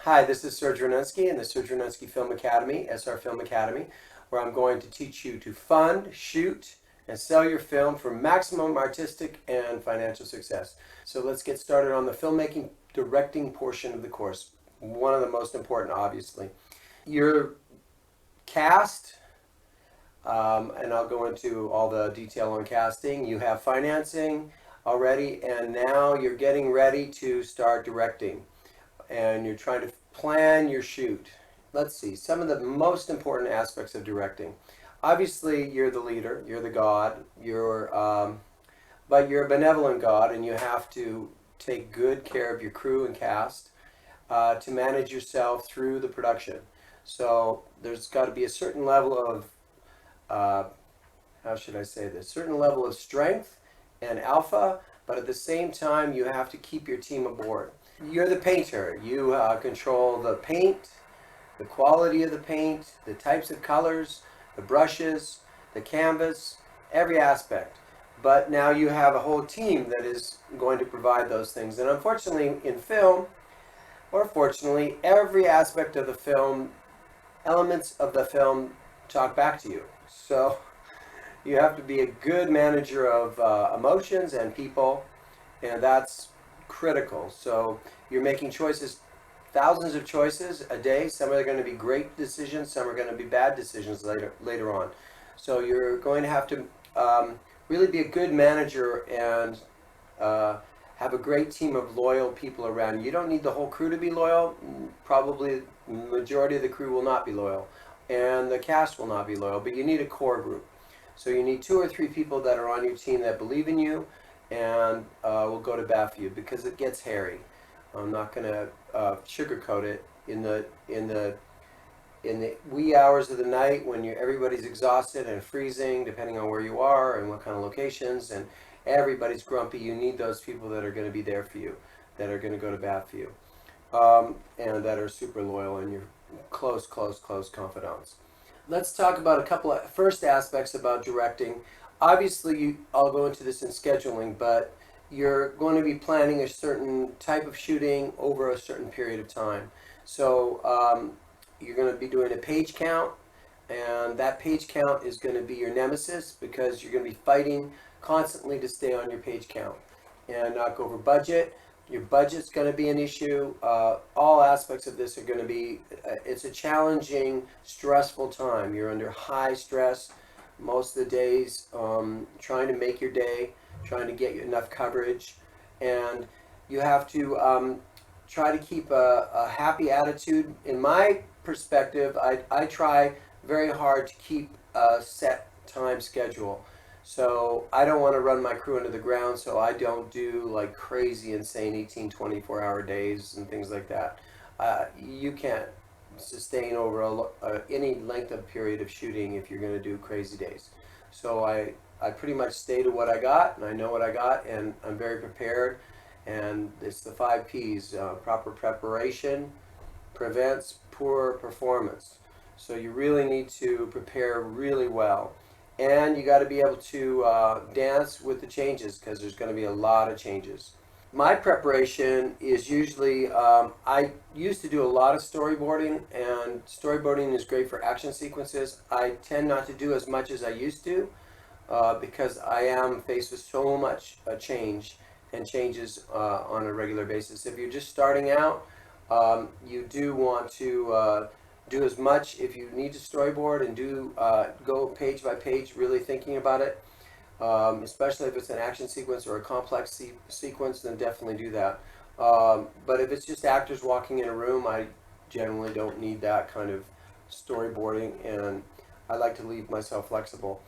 Hi, this is Serge Renensky in the Serge Renensky Film Academy, SR Film Academy, where I'm going to teach you to fund, shoot, and sell your film for maximum artistic and financial success. So let's get started on the filmmaking directing portion of the course. One of the most important, obviously. Your cast, and I'll go into all the detail on casting. You have financing already, and now you're getting ready to start directing. And you're trying to plan your shoot. Let's see, some of the most important aspects of directing. Obviously, you're the leader, you're the god, but you're a benevolent god, and you have to take good care of your crew and cast to manage yourself through the production. So there's got to be a certain level of, how should I say this, certain level of strength and alpha, but at the same time, you have to keep your team aboard. You're the painter. You control the paint, the quality of the paint, the types of colors, the brushes, the canvas, every aspect. But now you have a whole team that is going to provide those things. And unfortunately, in film, or fortunately, every aspect of the film, elements of the film talk back to you. So you have to be a good manager of emotions and people, and that's critical. So you're making choices, thousands of choices a day. Some are going to be great decisions, some are going to be bad decisions later on. So you're going to have to really be a good manager and have a great team of loyal people around you. You don't need the whole crew to be loyal. Probably the majority of the crew will not be loyal, and the cast will not be loyal, but you need a core group. So you need 2 or 3 people that are on your team that believe in you and will go to bat for you, because it gets hairy. I'm not going to sugarcoat it. In the wee hours of the night when everybody's exhausted and freezing, depending on where you are and what kind of locations, and everybody's grumpy, you need those people that are going to be there for you, that are going to go to bat for you, and that are super loyal and your close confidants. Let's talk about a couple of first aspects about directing. Obviously, I'll go into this in scheduling, but you're going to be planning a certain type of shooting over a certain period of time. So you're going to be doing a page count, and that page count is going to be your nemesis, because you're going to be fighting constantly to stay on your page count and not go over budget. Your budget's going to be an issue. All aspects of this are going to be, it's a challenging, stressful time. You're under high stress most of the days, trying to make your day, trying to get enough coverage, and you have to try to keep a happy attitude. In my perspective, I try very hard to keep a set time schedule. So I don't want to run my crew into the ground, so I don't do like crazy, insane 18, 24-hour days and things like that. You can't sustain over any length of period of shooting if you're going to do crazy days. So I pretty much stay to what I got, and I know what I got, and I'm very prepared. And it's the 5 P's. Proper preparation prevents poor performance. So you really need to prepare really well. And you got to be able to dance with the changes, because there's going to be a lot of changes. My preparation is usually, I used to do a lot of storyboarding, and storyboarding is great for action sequences. I tend not to do as much as I used to, because I am faced with so much change and changes on a regular basis. If you're just starting out, you do want to do as much. If you need to storyboard and go page by page, really thinking about it, especially if it's an action sequence or a complex sequence, then definitely do that. But if it's just actors walking in a room, I generally don't need that kind of storyboarding, and I like to leave myself flexible.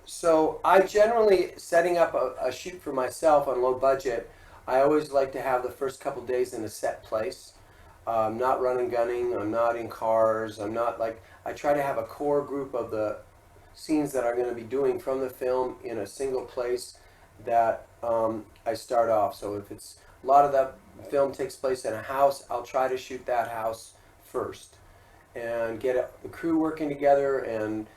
So I generally, setting up a shoot for myself on low budget, I always like to have the first couple days in a set place. I'm not running gunning, I'm not in cars, I try to have a core group of the scenes that I'm going to be doing from the film in a single place that I start off. So if a lot of that film takes place in a house, I'll try to shoot that house first and get the crew working together, and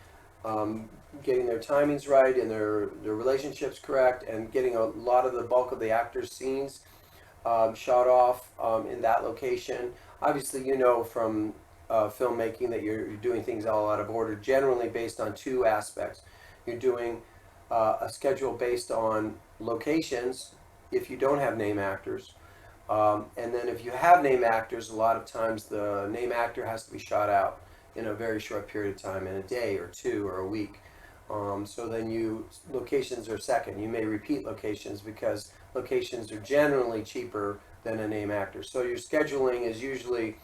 getting their timings right and their relationships correct, and getting a lot of the bulk of the actors' scenes shot off in that location. Obviously, you know from filmmaking that you're doing things all out of order, generally based on two aspects. You're doing a schedule based on locations if you don't have name actors. And then if you have name actors, a lot of times the name actor has to be shot out in a very short period of time, in a day or two or a week. So then locations are second. You may repeat locations because locations are generally cheaper than a name actor. So your scheduling is usually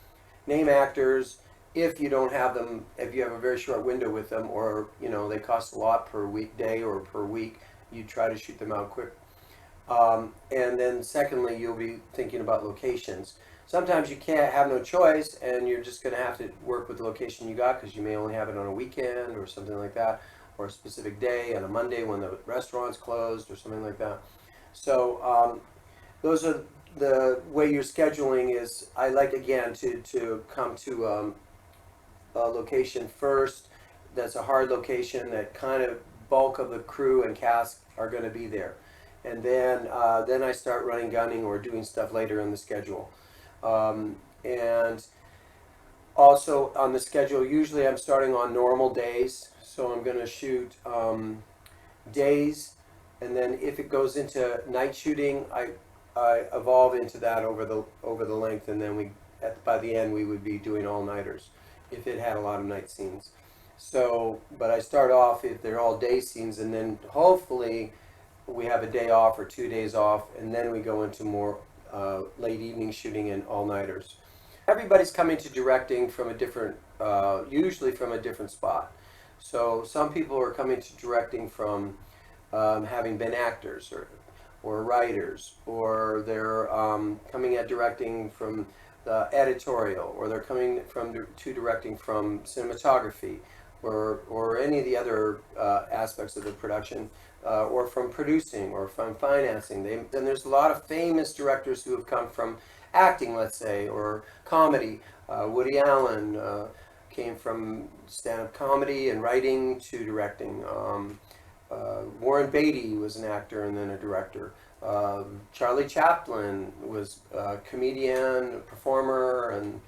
name actors. If you don't have them, if you have a very short window with them, or they cost a lot per weekday or per week, you try to shoot them out quick. And then secondly, you'll be thinking about locations. Sometimes you can't have no choice, and you're just going to have to work with the location you got because you may only have it on a weekend or something like that, or a specific day on a Monday when the restaurant's closed or something like that. So those are the way you're scheduling is. I like again to come to a location first. That's a hard location that kind of bulk of the crew and cast are going to be there, and then I start running gunning or doing stuff later in the schedule. And also on the schedule, usually I'm starting on normal days, so I'm going to shoot days, and then if it goes into night shooting, I evolve into that over the length, and then by the end we would be doing all-nighters if it had a lot of night scenes. So, but I start off if they're all day scenes, and then hopefully we have a day off or 2 days off, and then we go into more late evening shooting and all-nighters. Everybody's coming to directing from a different, usually from a different spot. So some people are coming to directing from having been actors or writers, or they're coming at directing from the editorial, or they're coming to directing from cinematography, or any of the other aspects of the production, or from producing, or from financing. Then there's a lot of famous directors who have come from acting, let's say, or comedy. Woody Allen came from stand-up comedy and writing to directing. Warren Beatty was an actor and then a director. Charlie Chaplin was a comedian, a performer, and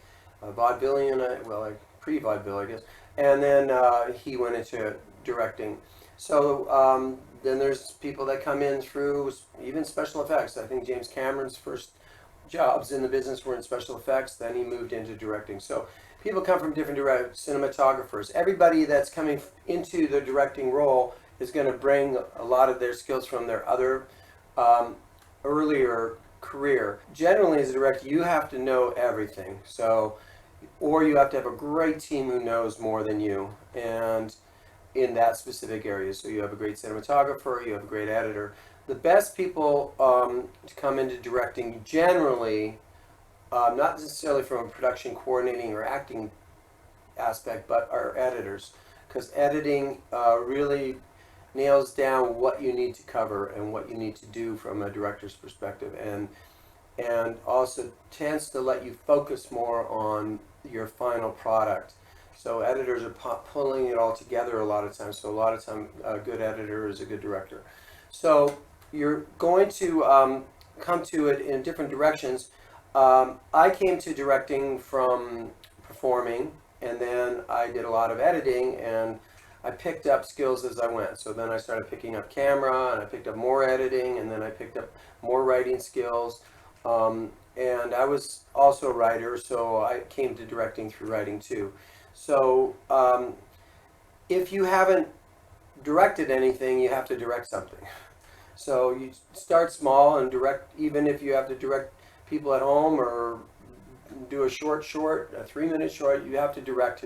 a vaudevillian, pre-vaudeville, I guess. And then he went into directing. So then there's people that come in through even special effects. I think James Cameron's first jobs in the business were in special effects. Then he moved into directing. So people come from different cinematographers. Everybody that's coming into the directing role is going to bring a lot of their skills from their other earlier career. Generally, as a director, you have to know everything. Or you have to have a great team who knows more than you, and in that specific area. So you have a great cinematographer, you have a great editor. The best people to come into directing generally, not necessarily from a production coordinating or acting aspect, but are editors, because editing really nails down what you need to cover and what you need to do from a director's perspective, and also tends to let you focus more on your final product. So editors are pulling it all together a lot of times. So a lot of time, a good editor is a good director. So you're going to come to it in different directions. I came to directing from performing, and then I did a lot of editing, and I picked up skills as I went. So then I started picking up camera, and I picked up more editing, and then I picked up more writing skills. And I was also a writer, so I came to directing through writing too. So if you haven't directed anything, you have to direct something. So you start small and direct, even if you have to direct people at home or do a short, a 3-minute short, you have to direct.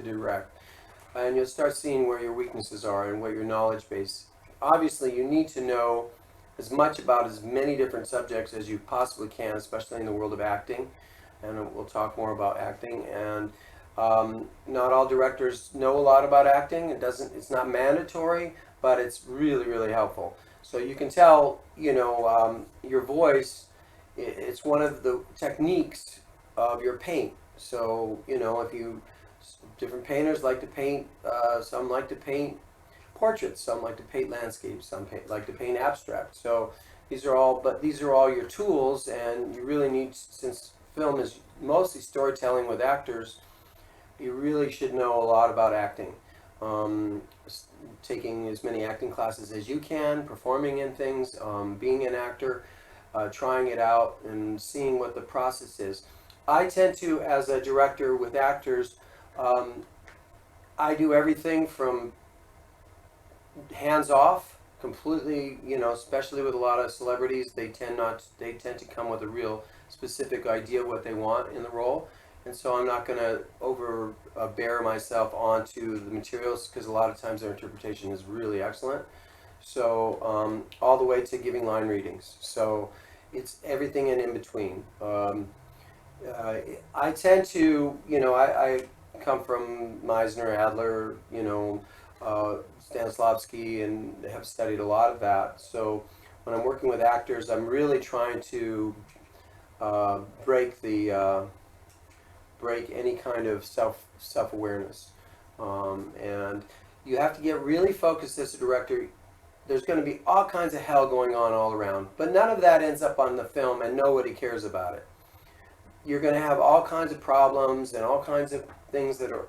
And you'll start seeing where your weaknesses are and what your knowledge base. Obviously, you need to know as much about as many different subjects as you possibly can, especially in the world of acting. And we'll talk more about acting. And not all directors know a lot about acting. It's not mandatory, but it's really, really helpful. So you can tell, your voice, it's one of the techniques of your paint. So, different painters like to paint, some like to paint portraits, some like to paint landscapes, some like to paint abstract. So, these are all your tools, and you really need, since film is mostly storytelling with actors, you really should know a lot about acting. Taking as many acting classes as you can, performing in things, being an actor, trying it out and seeing what the process is. I tend to, as a director with actors, I do everything from hands off, completely, especially with a lot of celebrities, they tend to come with a real specific idea of what they want in the role. And so I'm not going to over bear myself onto the materials, because a lot of times their interpretation is really excellent. So all the way to giving line readings. So it's everything in between. I tend to, I come from Meisner, Adler, Stanislavski, and have studied a lot of that. So when I'm working with actors, I'm really trying to break any kind of self-awareness, and you have to get really focused as a director. There's going to be all kinds of hell going on all around, but none of that ends up on the film, and nobody cares about it. You're going to have all kinds of problems and all kinds of things that are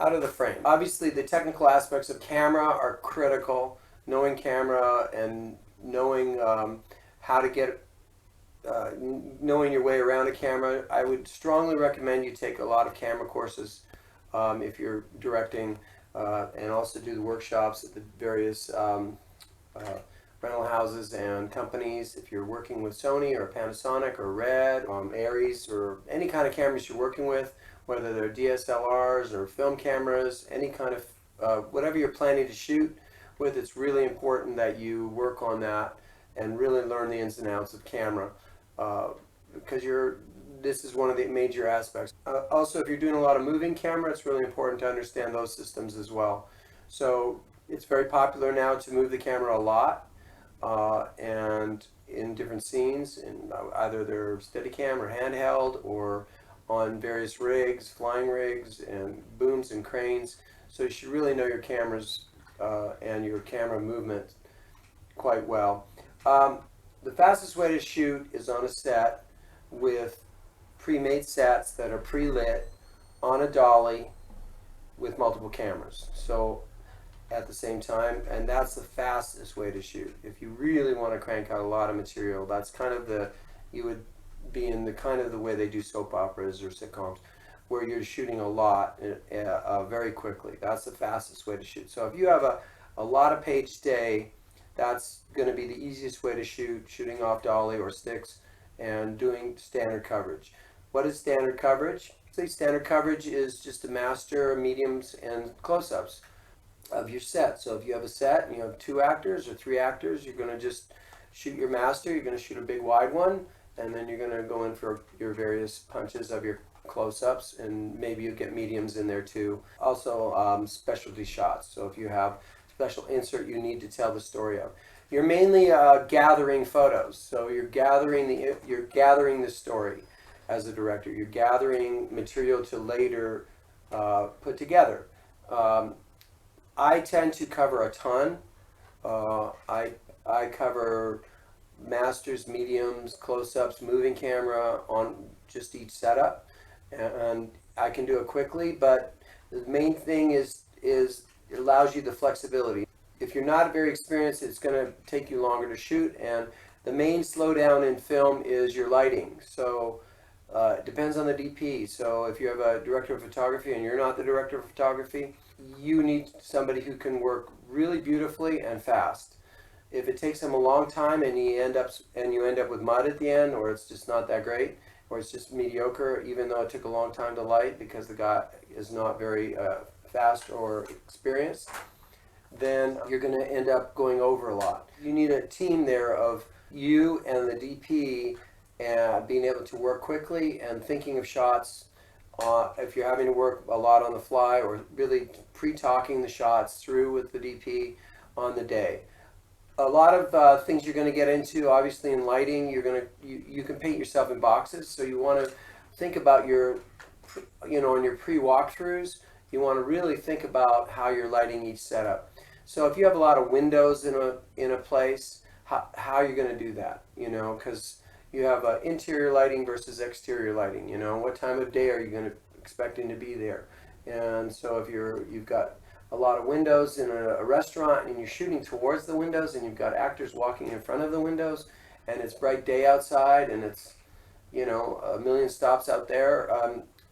out of the frame. Obviously, the technical aspects of camera are critical. Knowing camera and knowing how to get, knowing your way around a camera. I would strongly recommend you take a lot of camera courses if you're directing, and also do the workshops at the various rental houses and companies. If you're working with Sony or Panasonic or Red, Aries, or any kind of cameras you're working with, whether they're DSLRs or film cameras, any kind of whatever you're planning to shoot with, it's really important that you work on that and really learn the ins and outs of camera, because this is one of the major aspects. Also, if you're doing a lot of moving camera, it's really important to understand those systems as well. So it's very popular now to move the camera a lot, and in different scenes, and either they're Steadicam or handheld, or on various rigs, flying rigs, and booms and cranes. So you should really know your cameras and your camera movement quite well. The fastest way to shoot is on a set with pre-made sets that are pre-lit on a dolly with multiple cameras. So at the same time, and that's the fastest way to shoot. If you really want to crank out a lot of material, that's kind of you would be in the kind of the way they do soap operas or sitcoms, where you're shooting a lot very quickly. That's the fastest way to shoot. So if you have a lot of page day, that's going to be the easiest way to shoot, shooting off dolly or sticks and doing standard coverage. What is standard coverage? Standard coverage is just a master, mediums, and close-ups of your set. So if you have a set and you have 2 actors or 3 actors, you're going to just shoot your master, you're going to shoot a big wide one, and then you're going to go in for your various punches of your close-ups, and maybe you get mediums in there too. Also specialty shots. So if you have special insert you need to tell the story of, you're mainly gathering photos. So you're gathering the story as a director. You're gathering material to later put together. I tend to cover a ton. I cover masters, mediums, close-ups, moving camera on just each setup, and I can do it quickly, but the main thing is it allows you the flexibility. If you're not very experienced, it's going to take you longer to shoot, and the main slowdown in film is your lighting. So it depends on the DP. So if you have a director of photography and you're not the director of photography, you need somebody who can work really beautifully and fast. If it takes them a long time and you end up with mud at the end, or it's just not that great, or it's just mediocre, even though it took a long time to light because the guy is not very fast or experienced, then you're going to end up going over a lot. You need a team there of you and the DP, and being able to work quickly and thinking of shots. If you're having to work a lot on the fly, or really pre-talking the shots through with the DP on the day. A lot of things you're going to get into, obviously, in lighting. You can paint yourself in boxes, so you want to think about in your pre-walkthroughs, you want to really think about how you're lighting each setup. So if you have a lot of windows in a place, how you're going to do that, you know, because you have interior lighting versus exterior lighting, you know, what time of day are you going to expecting to be there? And so if you've got a lot of windows in a restaurant and you're shooting towards the windows and you've got actors walking in front of the windows and it's bright day outside and it's, you know, a million stops out there,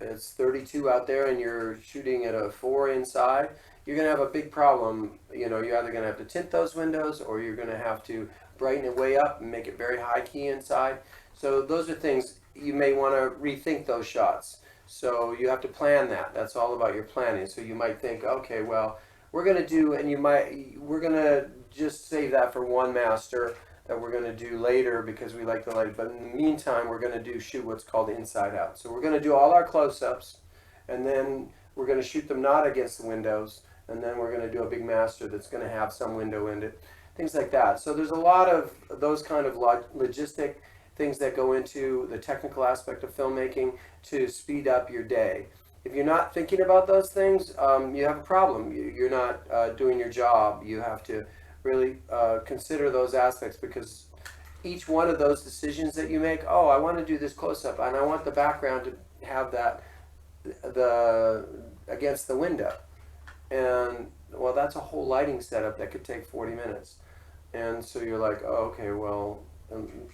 it's 32 out there and you're shooting at a 4 inside, you're going to have a big problem. You know, you're either going to have to tint those windows or you're going to have to brighten it way up and make it very high key inside. So those are things you may want to rethink those shots. So you have to plan that. That's all about your planning. So you might think, okay, well, we're going to do, and we're going to just save that for one master that we're going to do later because we like the light. But in the meantime, we're going to shoot what's called inside out. So we're going to do all our close-ups, and then we're going to shoot them not against the windows, and then we're going to do a big master that's going to have some window in it, things like that. So there's a lot of those kind of logistic things that go into the technical aspect of filmmaking to speed up your day. If you're not thinking about those things, you have a problem. You're not doing your job. You have to really consider those aspects, because each one of those decisions that you make, oh, I want to do this close-up and I want the background to have that against the window. And well, that's a whole lighting setup that could take 40 minutes. And so you're like, oh, okay, well,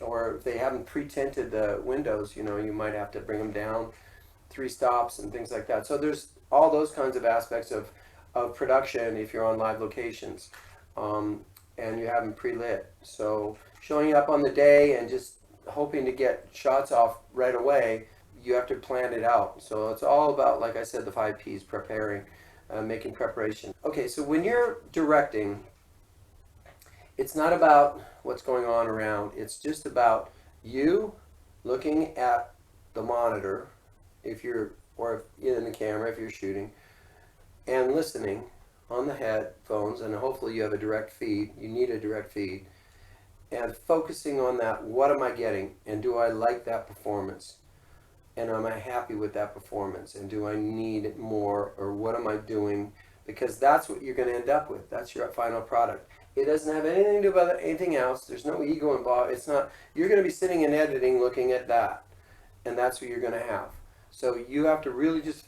or if they haven't pre-tinted the windows, you know, you might have to bring them down 3 stops and things like that. So there's all those kinds of aspects of production if you're on live locations, and you haven't pre-lit. So showing up on the day and just hoping to get shots off right away, you have to plan it out. So it's all about, like I said, the 5 Ps, preparing, making preparation. Okay, so when you're directing, it's not about what's going on around. It's just about you looking at the monitor, or in the camera if you're shooting, and listening on the headphones, and hopefully you have a direct feed. You need a direct feed, and focusing on that. What am I getting, and do I like that performance, and am I happy with that performance, and do I need more, or what am I doing? Because that's what you're going to end up with. That's your final product. It doesn't have anything to do with anything else. There's no ego involved. It's not. You're going to be sitting in editing looking at that, and that's what you're going to have. So you have to really just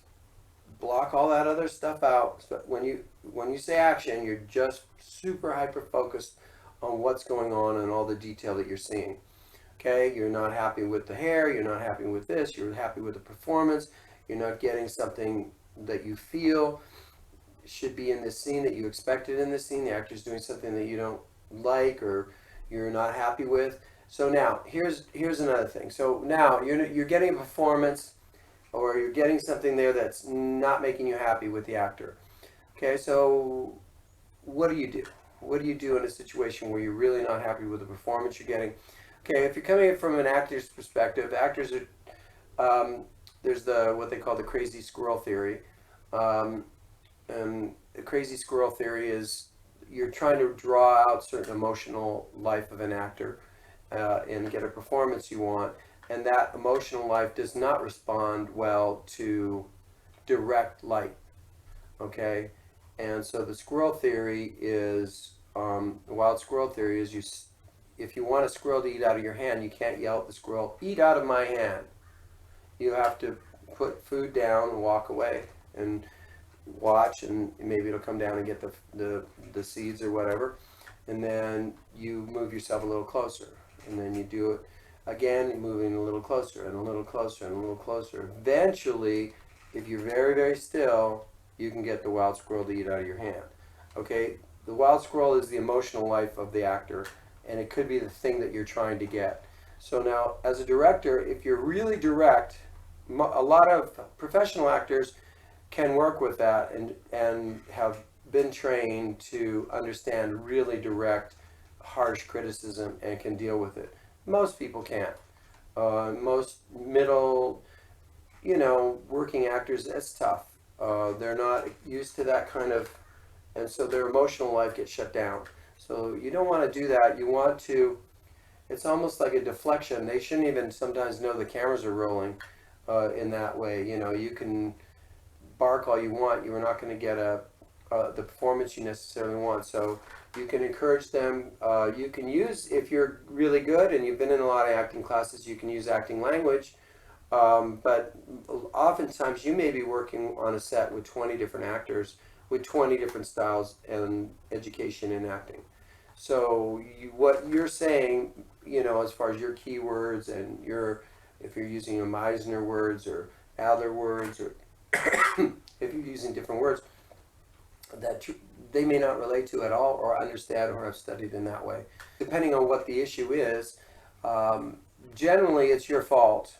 block all that other stuff out. So when you say action, you're just super hyper focused on what's going on and all the detail that you're seeing. Okay, you're not happy with the hair. You're not happy with this. You're happy with the performance. You're not getting something that you feel should be in this scene that you expected in this scene. The actor's doing something that you don't like or you're not happy with. So now here's another thing. So now you're getting a performance, or you're getting something there that's not making you happy with the actor. Okay, so what do you do? What do you do in a situation where you're really not happy with the performance you're getting? Okay, if you're coming in from an actor's perspective, actors are there's what they call the crazy squirrel theory. And the crazy squirrel theory is you're trying to draw out certain emotional life of an actor and get a performance you want, and that emotional life does not respond well to direct light. Okay, and so the squirrel theory is the wild squirrel theory is if you want a squirrel to eat out of your hand, you can't yell at the squirrel, "Eat out of my hand." You have to put food down and walk away and watch, and maybe it'll come down and get the seeds or whatever, and then you move yourself a little closer, and then you do it again, moving a little closer and a little closer and a little closer. Eventually, if you're very, very still, you can get the wild squirrel to eat out of your hand. Okay, the wild squirrel is the emotional life of the actor, and it could be the thing that you're trying to get. So now, as a director, if you're really direct, a lot of professional actors can work with that and have been trained to understand really direct, harsh criticism and can deal with it. Most people can't. Most middle, working actors, that's tough. They're not used to that kind of, and so their emotional life gets shut down. So you don't want to do that. You want to, it's almost like a deflection. They shouldn't even sometimes know the cameras are rolling in that way. You can bark all you want. You're not going to get a the performance you necessarily want. So you can encourage them. You can use, if you're really good and you've been in a lot of acting classes, you can use acting language. But oftentimes you may be working on a set with 20 different actors with 20 different styles and education in acting. So what you're saying, as far as your keywords and if you're using a Meisner words or Adler words, or if you're using different words that they may not relate to at all or understand or have studied in that way. Depending on what the issue is, generally it's your fault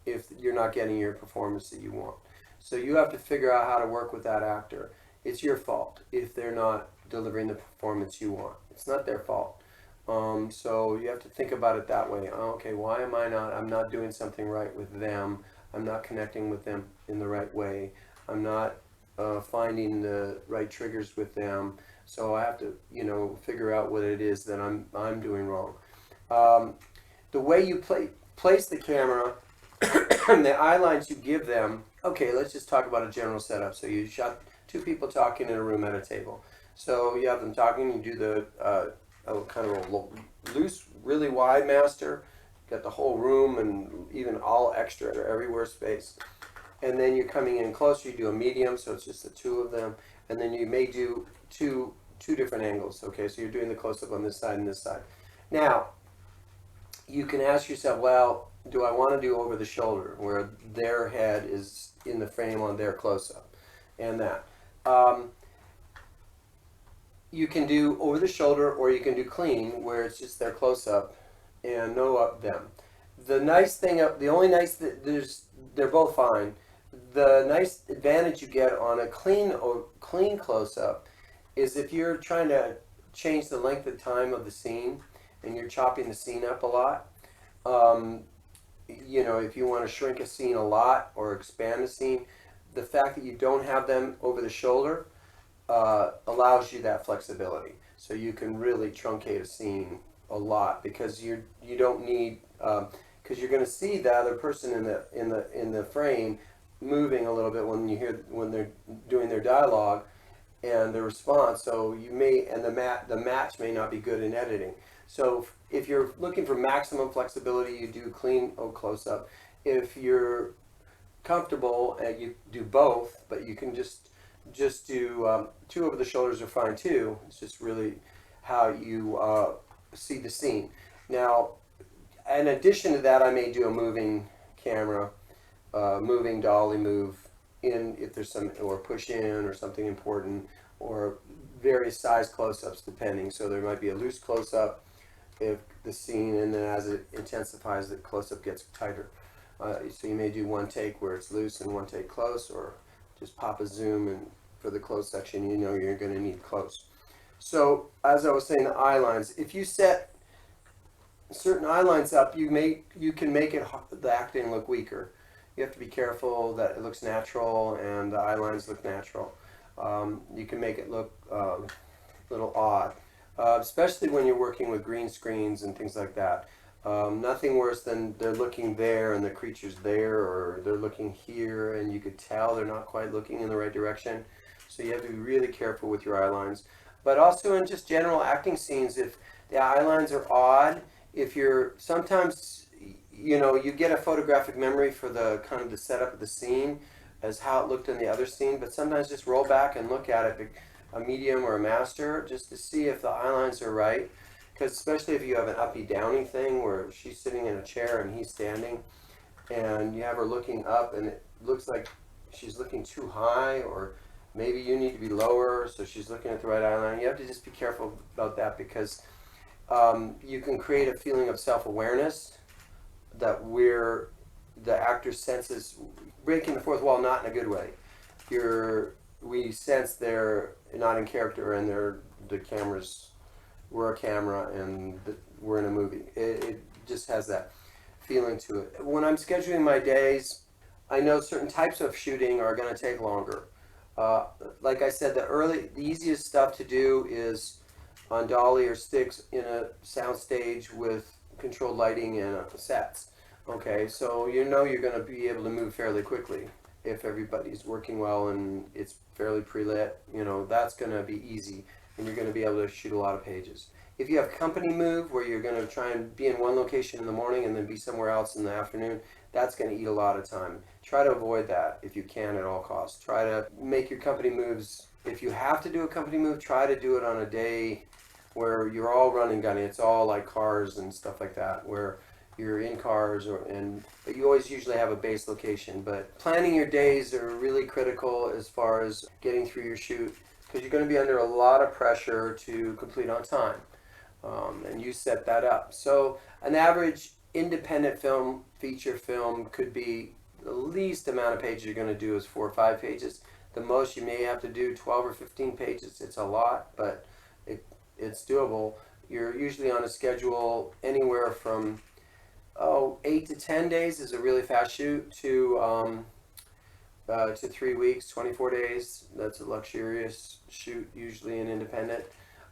if you're not getting your performance that you want. So you have to figure out how to work with that actor. It's your fault if they're not delivering the performance you want. It's not their fault. So you have to think about it that way. Okay, why am I'm not doing something right with them. I'm not connecting with them in the right way. I'm not finding the right triggers with them. So I have to, figure out what it is that I'm doing wrong. The way you place the camera and the eye lines you give them. Okay, let's just talk about a general setup. So you shot two people talking in a room at a table. So you have them talking. You do the kind of a loose, really wide master. Got the whole room and even all extra everywhere space. And then you're coming in closer. You do a medium, so it's just the two of them. And then you may do two different angles. Okay, so you're doing the close-up on this side and this side. Now, you can ask yourself, well, do I want to do over the shoulder where their head is in the frame on their close-up and that. You can do over the shoulder, or you can do clean where it's just their close-up and no up them. The nice thing, they're both fine. The nice advantage you get on a clean close-up is if you're trying to change the length of time of the scene and you're chopping the scene up a lot. If you want to shrink a scene a lot or expand a scene, the fact that you don't have them over the shoulder allows you that flexibility. So you can really truncate a scene a lot because you don't need, because you're going to see the other person in the frame moving a little bit when they're doing their dialogue and the response. So the match may not be good in editing. So if you're looking for maximum flexibility, you do clean or close up. If you're comfortable, you do both, but you can just do two over the shoulders are fine too. It's just really how you see the scene. Now, in addition to that, I may do a moving camera, moving dolly move in if there's some, or push in or something important, or various size close-ups depending. So there might be a loose close-up if the scene, and then as it intensifies, the close-up gets tighter. So you may do one take where it's loose and one take close, or just pop a zoom, and for the close section you're going to need close. So as I was saying, the eye lines, if you set certain eye lines up, you can make the acting look weaker. You have to be careful that it looks natural and the eye lines look natural. You can make it look a little odd, especially when you're working with green screens and things like that. Nothing worse than they're looking there and the creature's there, or they're looking here and you could tell they're not quite looking in the right direction. So you have to be really careful with your eye lines. But also in just general acting scenes, if the eye lines are odd, if you're sometimes, you get a photographic memory for the kind of the setup of the scene as how it looked in the other scene, but sometimes just roll back and look at it, a medium or a master, just to see if the eye lines are right. Because especially if you have an uppy-downy thing where she's sitting in a chair and he's standing, and you have her looking up and it looks like she's looking too high, or maybe you need to be lower so she's looking at the right eye line. You have to just be careful about that, because you can create a feeling of self-awareness that the actor's senses breaking the fourth wall, not in a good way. We sense they're not in character and we're a camera and we're in a movie. It just has that feeling to it. When I'm scheduling my days, I know certain types of shooting are going to take longer. Like I said, the easiest stuff to do is on dolly or sticks in a sound stage with controlled lighting and sets. Okay, so you're going to be able to move fairly quickly. if everybody's working well and it's fairly pre-lit, that's going to be easy, and you're going to be able to shoot a lot of pages. If you have company move where you're going to try and be in one location in the morning and then be somewhere else in the afternoon, that's going to eat a lot of time. Try to avoid that if you can at all costs. Try to make your company moves. If you have to do a company move, try to do it on a day where you're all running gunning. It's all like cars and stuff like that, where you're in cars, but you always usually have a base location. But planning your days are really critical as far as getting through your shoot, because you're going to be under a lot of pressure to complete on time, and you set that up. So an average independent film, feature film, could be the least amount of pages you're going to do is 4 or 5 pages. The most you may have to do 12 or 15 pages. It's a lot, but it's doable. You're usually on a schedule anywhere from 8 to 10 days is a really fast shoot to 3 weeks, 24 days. That's a luxurious shoot, usually an independent.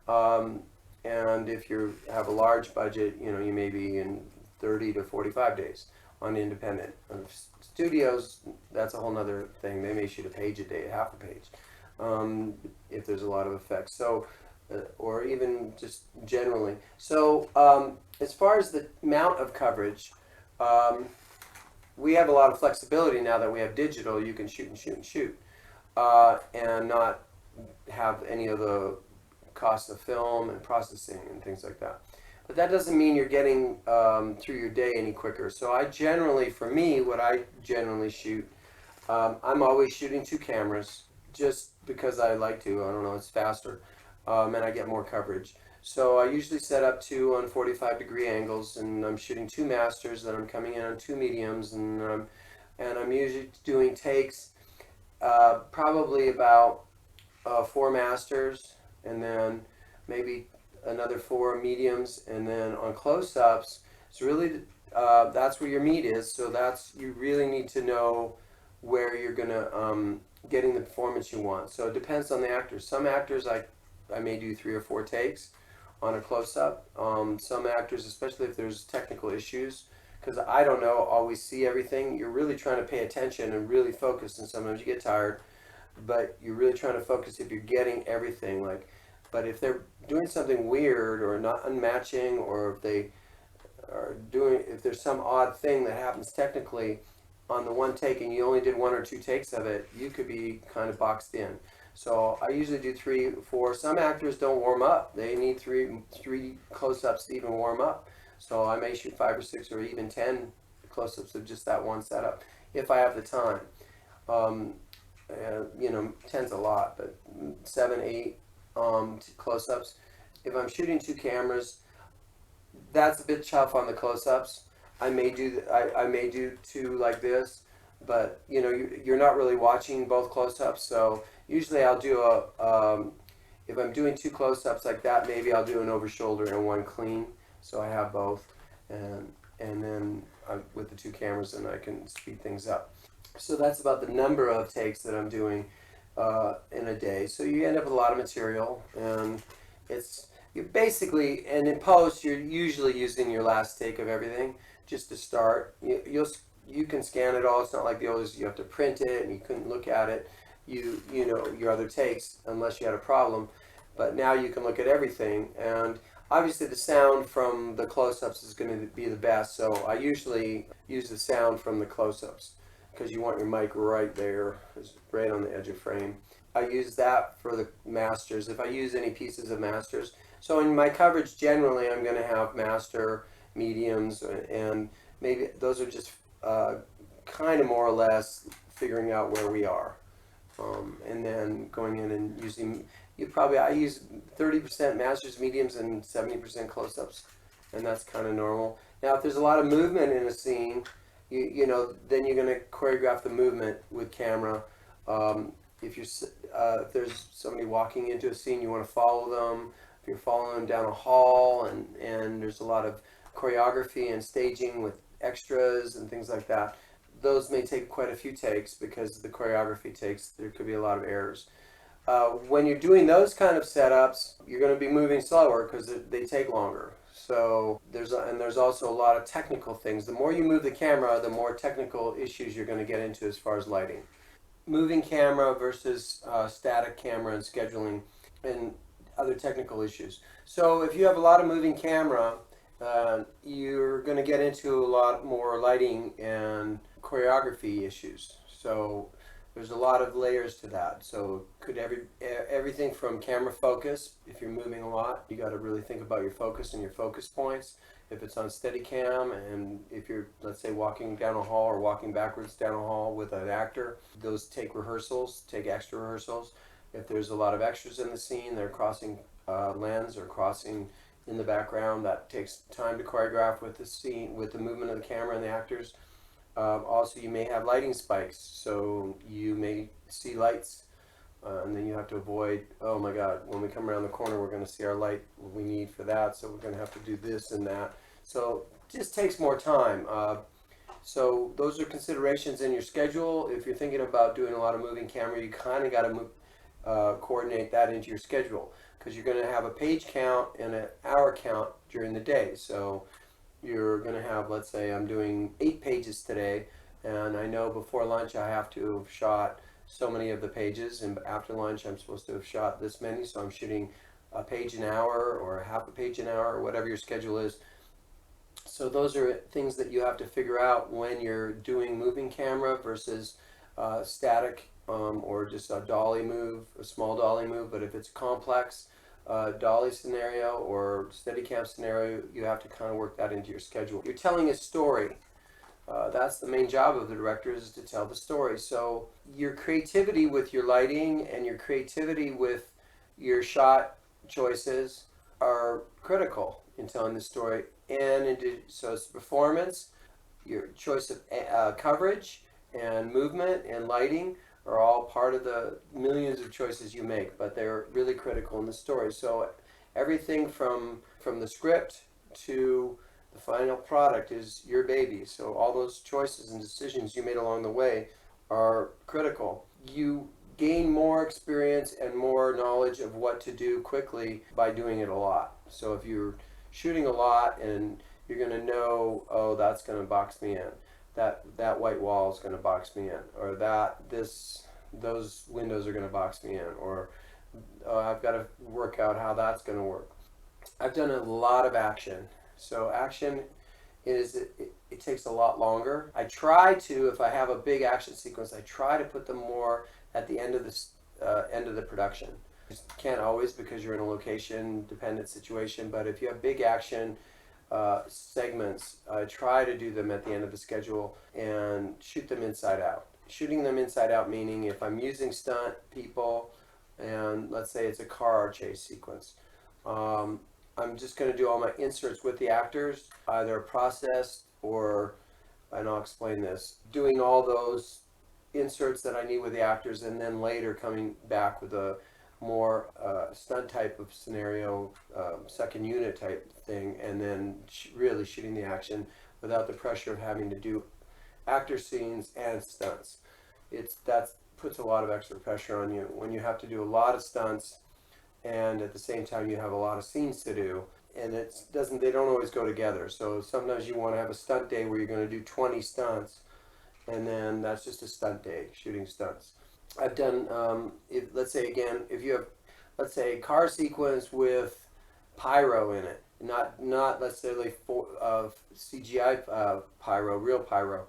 And if you have a large budget, you may be in 30 to 45 days on independent. Studios, that's a whole nother thing. They may shoot a page a day, half a page, if there's a lot of effects. So, or even just generally. So, as far as the amount of coverage, we have a lot of flexibility now that we have digital. You can shoot and shoot and shoot, and not have any of the costs of film and processing and things like that. But that doesn't mean you're getting through your day any quicker. So I generally, for me, what I generally shoot, I'm always shooting 2 cameras just because I like to. I don't know, it's faster, and I get more coverage. So I usually set up 2 on 45-degree angles, and I'm shooting 2 masters, then I'm coming in on 2 mediums, and I'm usually doing takes, probably about 4 masters, and then maybe another 4 mediums, and then on close-ups, it's really that's where your meat is. So you really need to know where you're gonna getting the performance you want. So it depends on the actors. Some actors I may do 3 or 4 takes on a close-up. Some actors, especially if there's technical issues, because I don't always see everything. You're really trying to pay attention and really focus, and sometimes you get tired, but you're really trying to focus if you're getting everything. But if they're doing something weird or not unmatching, or if there's some odd thing that happens technically on the one take and you only did 1 or 2 takes of it, you could be kind of boxed in. So I usually do 3, 4. Some actors don't warm up. They need 3 close-ups to even warm up. So I may shoot 5 or 6 or even 10 close-ups of just that one setup if I have the time. 10's a lot, but 7, 8 close-ups. If I'm shooting 2 cameras, that's a bit tough on the close-ups. I may do 2 like this, but you're not really watching both close-ups. So usually I'll do if I'm doing 2 close-ups like that, maybe I'll do an over shoulder and 1 clean, so I have both, and then with the 2 cameras, and I can speed things up. So that's about the number of takes that I'm doing in a day. So you end up with a lot of material, and you're basically, and in post, you're usually using your last take of everything just to start. You can scan it all. It's not like the others. You have to print it, and you couldn't look at it. Your other takes unless you had a problem. But now you can look at everything, and obviously the sound from the close-ups is going to be the best. So I usually use the sound from the close-ups, because you want your mic right there, right on the edge of frame. I use that for the masters, if I use any pieces of masters. So in my coverage, generally, I'm going to have master, mediums, and maybe those are just kind of more or less figuring out where we are. And then going in and using, I use 30% masters, mediums, and 70% close-ups, and that's kind of normal. Now, if there's a lot of movement in a scene, then you're going to choreograph the movement with camera. If there's somebody walking into a scene, you want to follow them. If you're following them down a hall, and there's a lot of choreography and staging with extras and things like that, those may take quite a few takes, because the choreography there could be a lot of errors. When you're doing those kind of setups, you're going to be moving slower because they take longer. So there's also a lot of technical things. The more you move the camera, the more technical issues you're going to get into as far as lighting. moving camera versus static camera and scheduling and other technical issues. So if you have a lot of moving camera, you're going to get into a lot more lighting and choreography issues. So there's a lot of layers to that. So could everything from camera focus. If you're moving a lot, you got to really think about your focus and your focus points. If it's on Steadicam, and if you're, let's say, walking down a hall or walking backwards down a hall with an actor, those take rehearsals, take extra rehearsals. If there's a lot of extras in the scene, they're crossing lens or crossing in the background, that takes time to choreograph with the scene, with the movement of the camera and the actors. Also, you may have lighting spikes, so you may see lights, and then you have to avoid, oh my God, when we come around the corner, we're going to see our light we need for that, so we're going to have to do this and that. So it just takes more time. So those are considerations in your schedule. If you're thinking about doing a lot of moving camera, you kind of got to coordinate that into your schedule, because you're going to have a page count and an hour count during the day. So you're going to have, let's say I'm doing 8 pages today, and I know before lunch I have to have shot so many of the pages, and after lunch I'm supposed to have shot this many, so I'm shooting a page an hour or a half a page an hour or whatever your schedule is. So those are things that you have to figure out when you're doing moving camera versus static, or just a dolly move, a small dolly move. But if it's complex dolly scenario or Steadicam scenario, you have to kind of work that into your schedule. You're telling a story. That's the main job of the director, is to tell the story. So your creativity with your lighting and your creativity with your shot choices are critical in telling the story. And so it's performance, your choice of coverage and movement and lighting are all part of the millions of choices you make, but they're really critical in the story. So everything from the script to the final product is your baby. So all those choices and decisions you made along the way are critical. You gain more experience and more knowledge of what to do quickly by doing it a lot. So if you're shooting a lot and you're going to know, oh, that's going to box me in. That white wall is going to box me in, or those windows are going to box me in, or I've got to work out how that's going to work. I've done a lot of action. So action it takes a lot longer. I try to, if I have a big action sequence, I try to put them more at the end of the production. You can't always, because you're in a location dependent situation, but if you have big action segments, I try to do them at the end of the schedule and shoot them inside out. Shooting them inside out meaning if I'm using stunt people, and let's say it's a car chase sequence, I'm just going to do all my inserts with the actors, either processed or, and I'll explain this, doing all those inserts that I need with the actors, and then later coming back with a more stunt type of scenario, second unit type thing, and then really shooting the action without the pressure of having to do actor scenes and stunts. That puts a lot of extra pressure on you when you have to do a lot of stunts and at the same time you have a lot of scenes to do, and they don't always go together. So sometimes you want to have a stunt day where you're going to do 20 stunts, and then that's just a stunt day shooting stunts. I've done, let's say again, if you have, let's say, a car sequence with pyro in it, not let's say like CGI pyro, real pyro.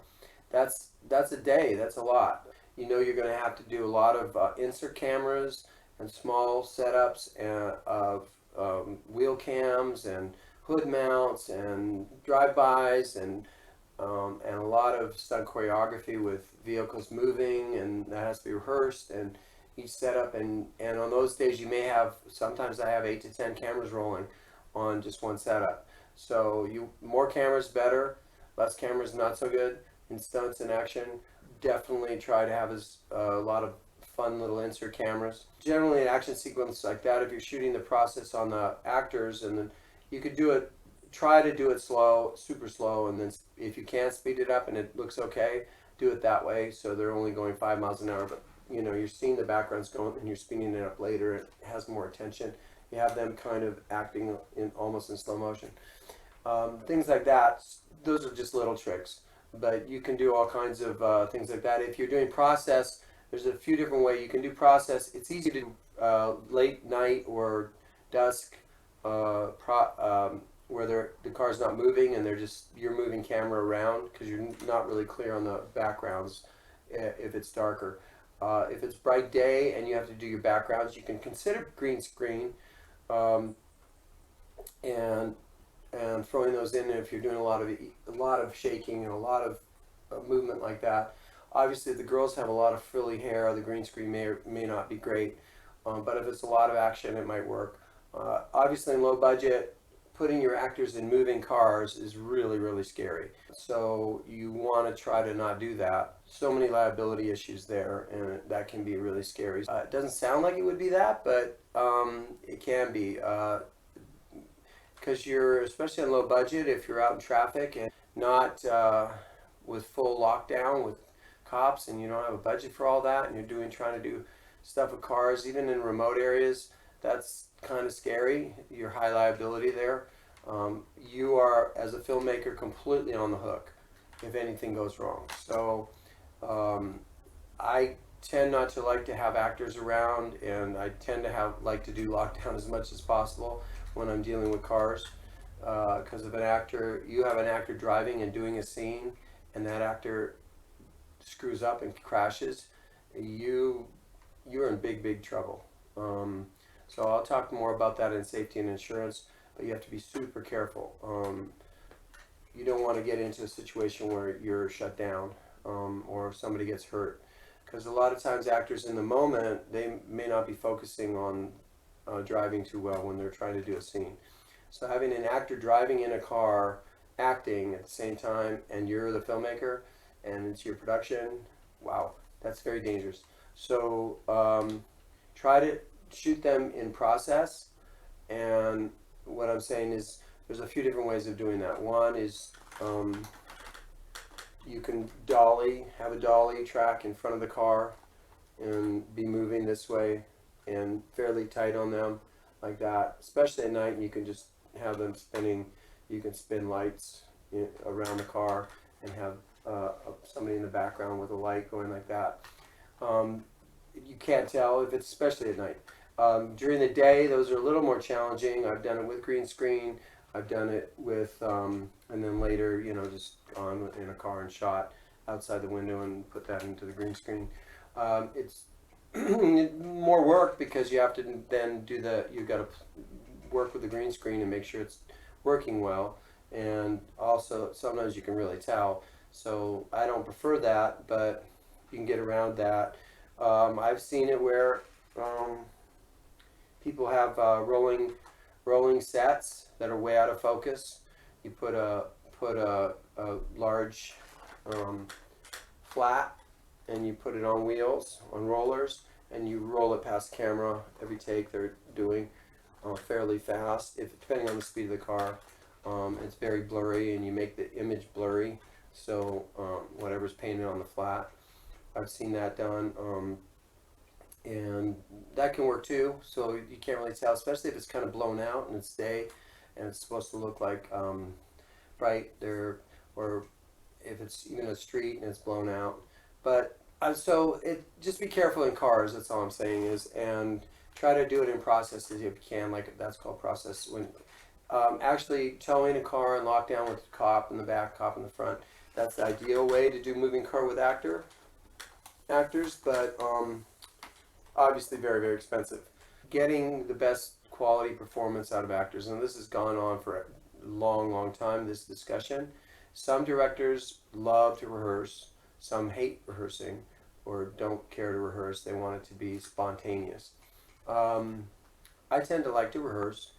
That's a day. That's a lot. You know, you're going to have to do a lot of insert cameras and small setups of wheel cams and hood mounts and drive-bys and a lot of stunt choreography with vehicles moving, and that has to be rehearsed, and each setup, and on those days you may have, sometimes I have 8 to 10 cameras rolling on just one setup. So more cameras better, less cameras not so good. In stunts and action, definitely try to have a lot of fun little insert cameras. Generally an action sequence like that, if you're shooting the process on the actors, and then you could try to do it slow, super slow, and then if you can't speed it up and it looks okay, do it that way, so they're only going 5 miles an hour, but you know, you're seeing the backgrounds going and you're speeding it up later, it has more attention. You have them kind of acting almost in slow motion. Things like that, those are just little tricks, but you can do all kinds of things like that. If you're doing process, there's a few different ways you can do process. It's easy to do late night or dusk, where the car's not moving and you're moving camera around because you're not really clear on the backgrounds if it's darker. If it's bright day and you have to do your backgrounds, you can consider green screen, and throwing those in if you're doing a lot of shaking and a lot of movement like that. Obviously, the girls have a lot of frilly hair. The green screen may not be great, but if it's a lot of action, it might work. Obviously, in low budget, putting your actors in moving cars is really, really scary. So you want to try to not do that. So many liability issues there, and that can be really scary. It doesn't sound like it would be that, but it can be. Because you're, especially on low budget, if you're out in traffic and not with full lockdown with cops, and you don't have a budget for all that, and you're trying to do stuff with cars, even in remote areas, that's kind of scary. You're high liability there. You are, as a filmmaker, completely on the hook if anything goes wrong. So I tend not to like to have actors around, and I tend to like to do lockdown as much as possible when I'm dealing with cars, because if you have an actor driving and doing a scene, and that actor screws up and crashes, you're in big trouble. So I'll talk more about that in safety and insurance, but you have to be super careful. You don't want to get into a situation where you're shut down, or somebody gets hurt, because a lot of times actors in the moment, they may not be focusing on driving too well when they're trying to do a scene. So having an actor driving in a car, acting at the same time, and you're the filmmaker, and it's your production, wow, that's very dangerous. So try to shoot them in process, and what I'm saying is there's a few different ways of doing that. One is you can have a dolly track in front of the car and be moving this way and fairly tight on them like that, especially at night. You can just have them spinning. You can spin lights around the car and have somebody in the background with a light going like that. You can't tell if it's, especially at night. During the day, those are a little more challenging. I've done it with green screen. I've done it with, and then later, just on in a car and shot outside the window and put that into the green screen. It's more work because you have to then you've got to work with the green screen and make sure it's working well. And also, sometimes you can really tell. So I don't prefer that, but you can get around that. I've seen it where people have rolling sets that are way out of focus. You put a large flat, and you put it on wheels, on rollers, and you roll it past camera every take they're doing fairly fast, depending on the speed of the car. It's very blurry, and you make the image blurry, so whatever's painted on the flat. I've seen that done, and that can work too, so you can't really tell, especially if it's kind of blown out and it's day and it's supposed to look like bright there, or if it's even a street and it's blown out. But so just be careful in cars, that's all I'm saying is, and try to do it in process if you can, like that's called process. When actually towing a car and lockdown with a cop in the back, cop in the front, that's the ideal way to do moving car with actors, but obviously very expensive. Getting the best quality performance out of actors, and this has gone on for a long time, this discussion. Some directors love to rehearse, some hate rehearsing or don't care to rehearse. They want it to be spontaneous. I tend to like to rehearse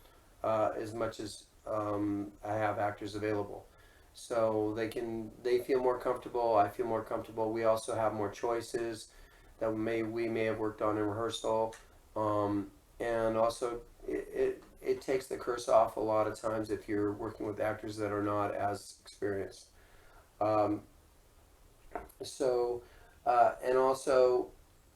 as much as I have actors available, so they feel more comfortable, I feel more comfortable. We also have more choices that we may have worked on in rehearsal, and also it takes the curse off a lot of times if you're working with actors that are not as experienced. And also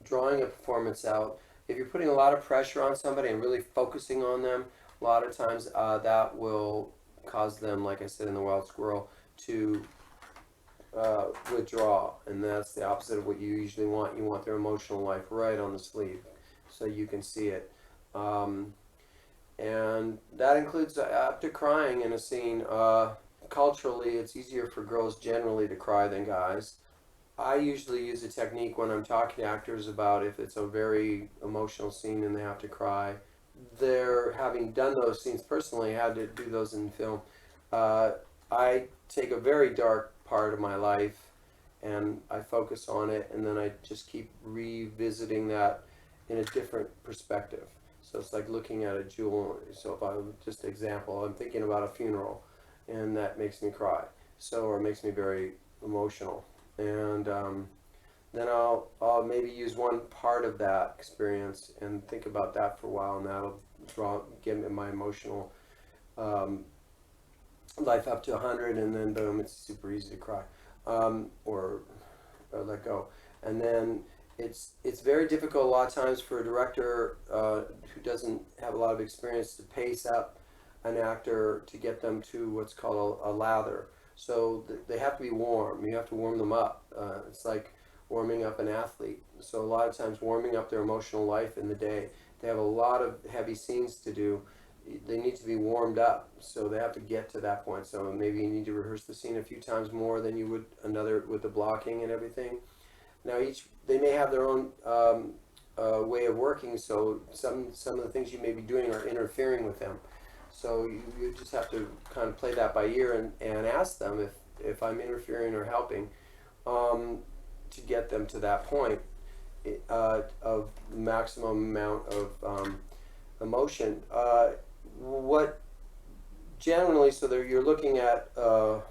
drawing a performance out. If you're putting a lot of pressure on somebody and really focusing on them, a lot of times that will cause them, like I said in the Wild Squirrel, to withdrawal, and that's the opposite of what you usually want. You want their emotional life right on the sleeve, so you can see it. And that includes up to crying in a scene. Culturally, it's easier for girls generally to cry than guys. I usually use a technique when I'm talking to actors about if it's a very emotional scene and they have to cry. They're having done those scenes personally, had to do those in film. I take a very dark part of my life and I focus on it, and then I just keep revisiting that in a different perspective. So it's like looking at a jewel. So if I just example, I'm thinking about a funeral, and that makes me cry. So or makes me very emotional, and then I'll maybe use one part of that experience and think about that for a while, and that'll get my emotional life up to 100, and then boom, it's super easy to cry, or let go. And then it's very difficult a lot of times for a director who doesn't have a lot of experience to pace up an actor to get them to what's called a lather. So they have to be warm. You have to warm them up. It's like warming up an athlete. So a lot of times warming up their emotional life in the day. They have a lot of heavy scenes to do. They need to be warmed up, so they have to get to that point. So maybe you need to rehearse the scene a few times more than you would another with the blocking and everything. Now they may have their own way of working, so some of the things you may be doing are interfering with them. So you just have to kind of play that by ear and ask them if I'm interfering or helping to get them to that point of maximum amount of emotion. What generally, so there you're looking at the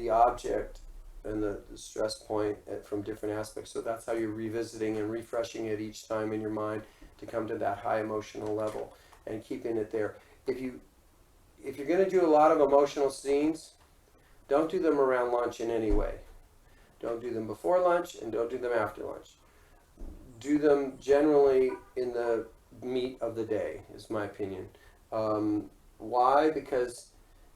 object and the stress point from different aspects. So that's how you're revisiting and refreshing it each time in your mind to come to that high emotional level and keeping it there. If you're going to do a lot of emotional scenes, don't do them around lunch in any way. Don't do them before lunch, and don't do them after lunch. Do them generally in the meat of the day, is my opinion. Why? Because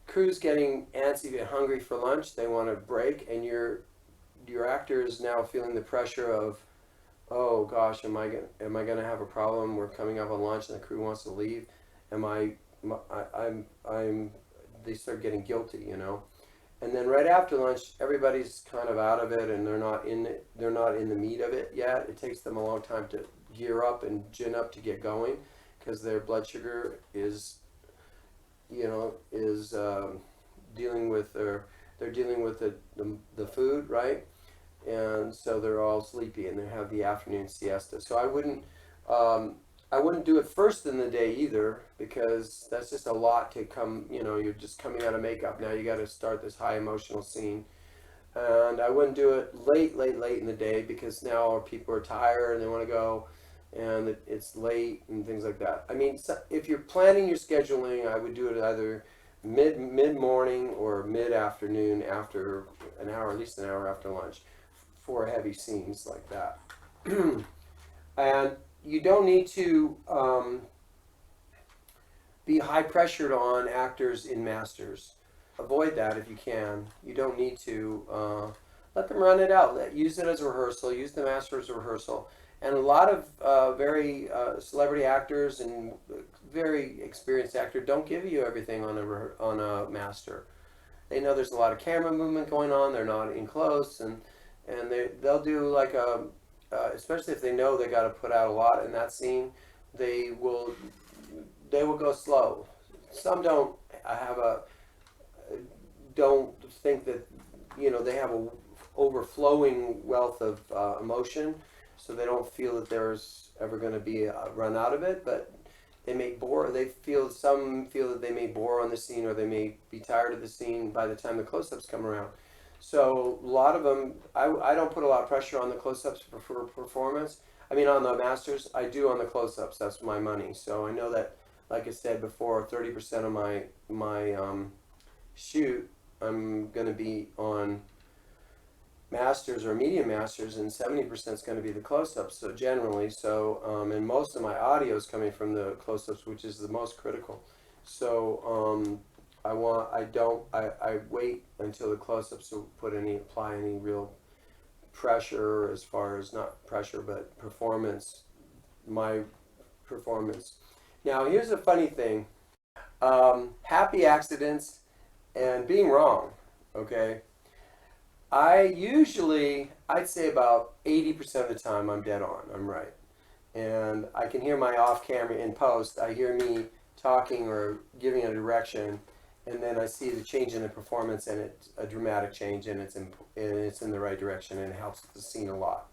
crew's getting antsy and hungry for lunch. They want a break, and your actor is now feeling the pressure of, oh gosh, am I gonna have a problem? We're coming up on lunch, and the crew wants to leave. They start getting guilty, you know. And then right after lunch, everybody's kind of out of it, and they're not in the meat of it yet. It takes them a long time to gear up and gin up to get going, because their blood sugar is dealing with they're dealing with the food, right? And so they're all sleepy, and they have the afternoon siesta. So I wouldn't do it first in the day either, because that's just a lot to come. You're just coming out of makeup. Now you got to start this high emotional scene. And I wouldn't do it late in the day, because now people are tired and they want to go, and it's late and things like that. I mean, so if you're planning your scheduling, I would do it either mid-morning or mid-afternoon, after an hour, at least an hour after lunch, for heavy scenes like that. And you don't need to be high pressured on actors in masters. Avoid that if you can. You don't need to. Let them run it out. Use it as a rehearsal. Use the master as a rehearsal. And a lot of very celebrity actors and very experienced actors don't give you everything on a master. They know there's a lot of camera movement going on. They're not in close, and they'll do like especially if they know they got to put out a lot in that scene, they will go slow. Some don't think that they have a overflowing wealth of emotion, so they don't feel that there's ever going to be a run out of it. But they may bore. Some feel that they may bore on the scene, or they may be tired of the scene by the time the close-ups come around. So a lot of them, I don't put a lot of pressure on the close-ups for performance. I mean, on the masters, I do on the close-ups. That's my money. So I know that, like I said before, 30% of my shoot, I'm going to be on masters or medium masters, and 70% is going to be the close-ups. So generally, and most of my audio is coming from the close-ups, which is the most critical. So I wait until the close-ups to apply any real pressure, as far as not pressure but performance, my performance. Now here's a funny thing. Happy accidents and being wrong. Okay, I'd say about 80% of the time I'm dead on. I'm right. And I can hear my off camera in post. I hear me talking or giving a direction, and then I see the change in the performance, and it's a dramatic change, and it's in the right direction, and it helps the scene a lot.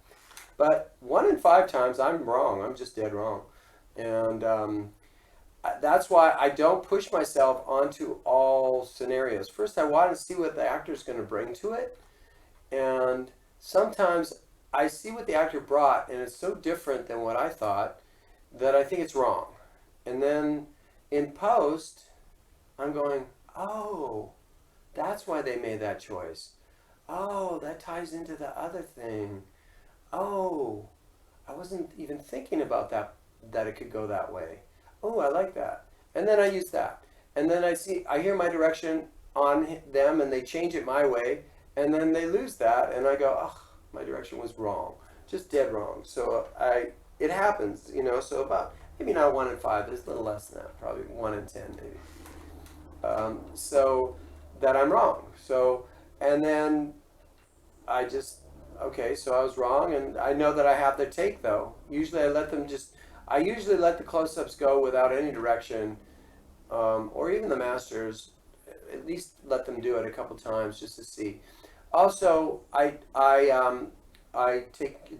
But 1 in 5 times I'm wrong. I'm just dead wrong, and that's why I don't push myself onto all scenarios. First, I want to see what the actor's going to bring to it, and sometimes I see what the actor brought, and it's so different than what I thought that I think it's wrong. And then in post, I'm going, oh, that's why they made that choice. Oh, that ties into the other thing. Oh, I wasn't even thinking about that it could go that way. Oh, I like that. And then I use that. And then I hear my direction on them, and they change it my way, and then they lose that, and I go, oh, my direction was wrong, just dead wrong. So it happens, So about maybe not 1 in 5, but it's a little less than that, probably 1 in 10 maybe. So that I'm wrong. So and then I just okay, so I was wrong, and I know that I have their take though. I usually let the close-ups go without any direction, or even the masters. At least let them do it a couple times just to see. Also, I take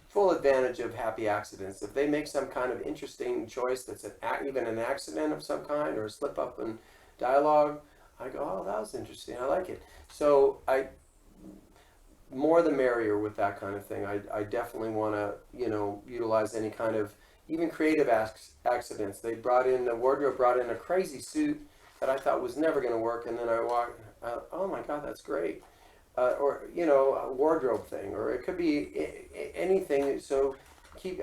full advantage of happy accidents. If they make some kind of interesting choice that's even an accident of some kind or a slip up in dialogue, I go, oh, that was interesting. I like it. So more the merrier with that kind of thing. I definitely want to utilize any kind of even creative accidents. The wardrobe brought in a crazy suit that I thought was never going to work, and then I walked. Oh my God, that's great. Or a wardrobe thing, or it could be anything. So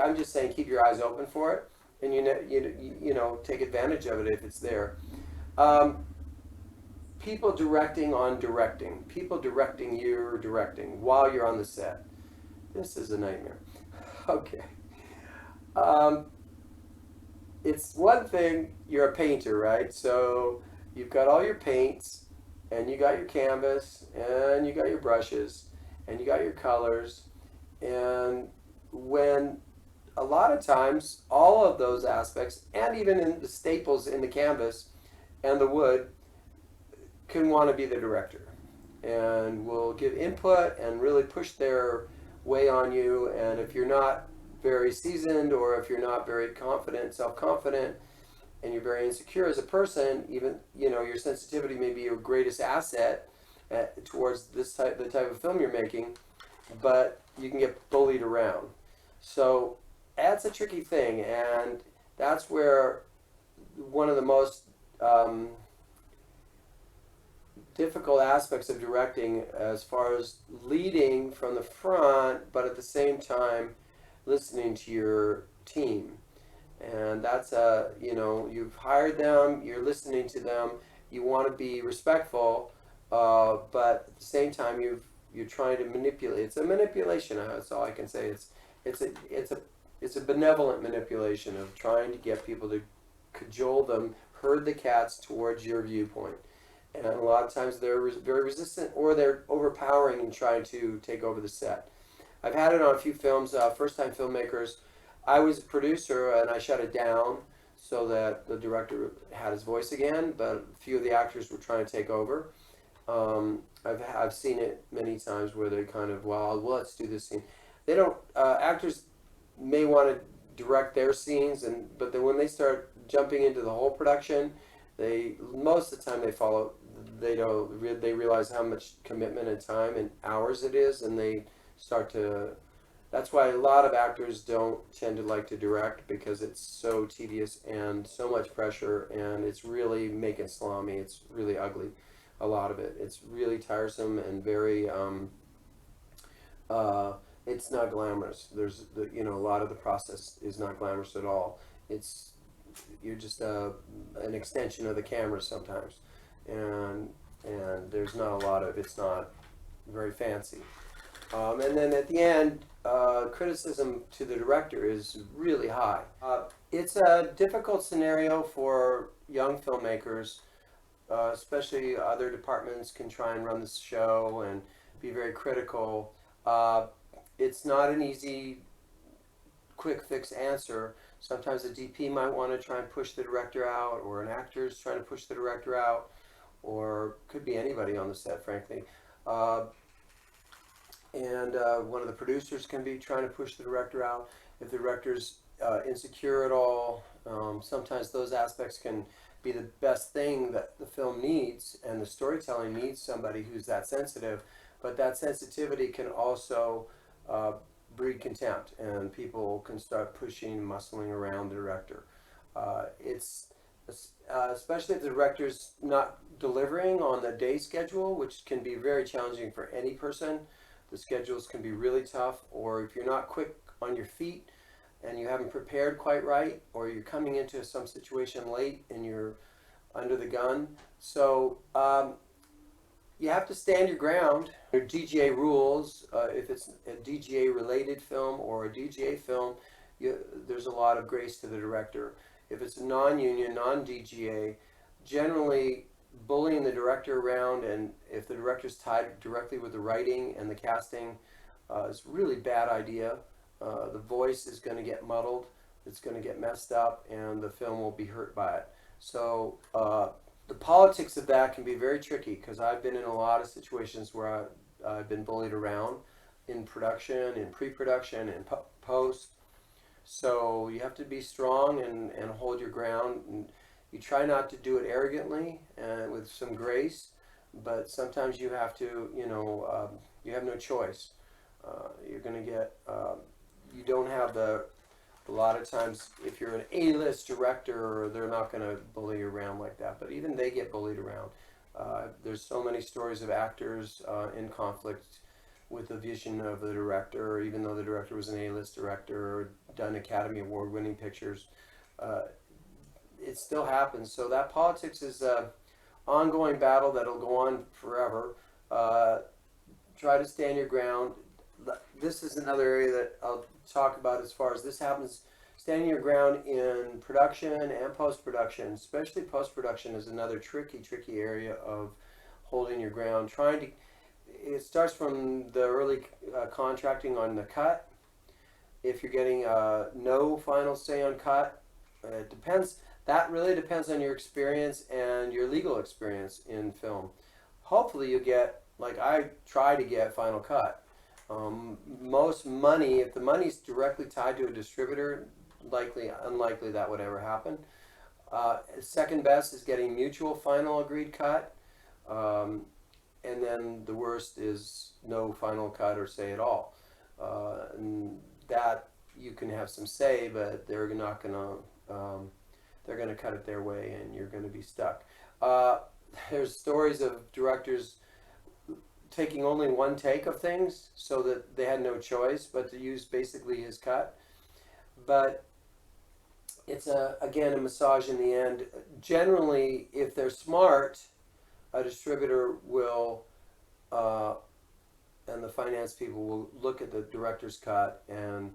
I'm just saying, keep your eyes open for it, and take advantage of it if it's there. People directing on directing, people directing you directing while you're on the set. This is a nightmare. Okay. It's one thing, you're a painter, right? So you've got all your paints, and you got your canvas, and you got your brushes, and you got your colors, and when a lot of times all of those aspects, and even in the staples in the canvas and the wood, can want to be the director and will give input and really push their way on you. And if you're not very seasoned, or if you're not very confident, self-confident, and you're very insecure as a person, even your sensitivity may be your greatest asset towards the type of film you're making, but you can get bullied around. So that's a tricky thing, and that's where one of the most difficult aspects of directing, as far as leading from the front, but at the same time listening to your team. And that's you've hired them, you're listening to them, you want to be respectful, but at the same time you're trying to manipulate. It's a manipulation. That's all I can say. It's a benevolent manipulation of trying to get people to cajole them, herd the cats towards your viewpoint. And a lot of times they're very resistant, or they're overpowering and trying to take over the set. I've had it on a few films. First-time filmmakers. I was a producer, and I shut it down so that the director had his voice again, but a few of the actors were trying to take over. I've seen it many times where they kind of, well, let's do this scene. They don't. Actors may want to direct their scenes, but then when they start jumping into the whole production, most of the time they realize how much commitment and time and hours it is, and they start to. That's why a lot of actors don't tend to like to direct, because it's so tedious and so much pressure, and it's really making salami. It's really ugly, a lot of it. It's really tiresome and very. It's not glamorous. There's a lot of the process is not glamorous at all. You're just an extension of the camera sometimes, and there's not a lot of, it's not very fancy. And then at the end, criticism to the director is really high. It's a difficult scenario for young filmmakers, especially other departments can try and run the show and be very critical. It's not an easy, quick fix answer. Sometimes the DP might want to try and push the director out, or an actor's trying to push the director out, or could be anybody on the set, frankly. And one of the producers can be trying to push the director out. If the director's insecure at all, sometimes those aspects can be the best thing that the film needs, and the storytelling needs somebody who's that sensitive. But that sensitivity can also breed contempt, and people can start pushing, muscling around the director. It's especially if the director's not delivering on the day schedule, which can be very challenging for any person. The schedules can be really tough, or if you're not quick on your feet and you haven't prepared quite right, or you're coming into some situation late and you're under the gun. So you have to stand your ground. There are DGA rules. If it's a DGA related film or a DGA film, there's a lot of grace to the director. If it's a non-union, non-DGA, generally bullying the director around, and if the director's tied directly with the writing and the casting, is a really bad idea. The voice is going to get muddled, it's going to get messed up, and the film will be hurt by it. So the politics of that can be very tricky, because I've been in a lot of situations where I've been bullied around in production, in pre-production, in post. So you have to be strong and hold your ground. And you try not to do it arrogantly and with some grace, but sometimes you have to, you have no choice. You're going to get, you don't have a lot of times, if you're an A-list director, they're not going to bully you around like that, but even they get bullied around. There's so many stories of actors in conflict with the vision of the director, even though the director was an A-list director or done Academy Award winning pictures. It still happens. So that politics is an ongoing battle that'll go on forever. Try to stand your ground. This is another area that I'll talk about as far as this happens. Standing your ground in production and post-production, especially post-production, is another tricky area of holding your ground. It starts from the early contracting on the cut. If you're getting no final say on cut, it depends. That really depends on your experience and your legal experience in film. Hopefully you get, like I try to get, final cut. Most money, if the money's directly tied to a distributor, unlikely that would ever happen. Second best is getting mutual final agreed cut. And then the worst is no final cut or say at all. And that you can have some say, but they're not gonna they're gonna cut it their way, and you're gonna be stuck. There's stories of directors taking only one take of things, so that they had no choice but to use basically his cut. But it's again a massage in the end. Generally, if they're smart, a distributor will, and the finance people will look at the director's cut and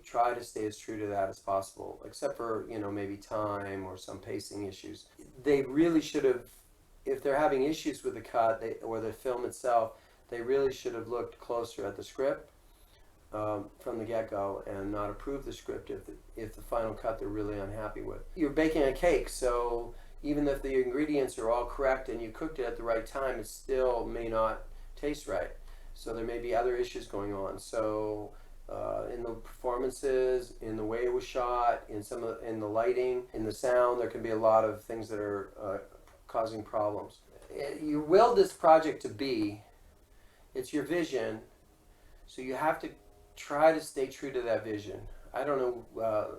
try to stay as true to that as possible, except for, maybe time or some pacing issues. They really should have, if they're having issues with the cut or the film itself, they really should have looked closer at the script from the get-go and not approved the script if the final cut they're really unhappy with. You're baking a cake, so even if the ingredients are all correct and you cooked it at the right time, it still may not taste right. So there may be other issues going on. So in the performances, in the way it was shot, in the lighting, in the sound, there can be a lot of things that are causing problems. You willed this project to be. It's your vision, so you have to try to stay true to that vision. I don't know,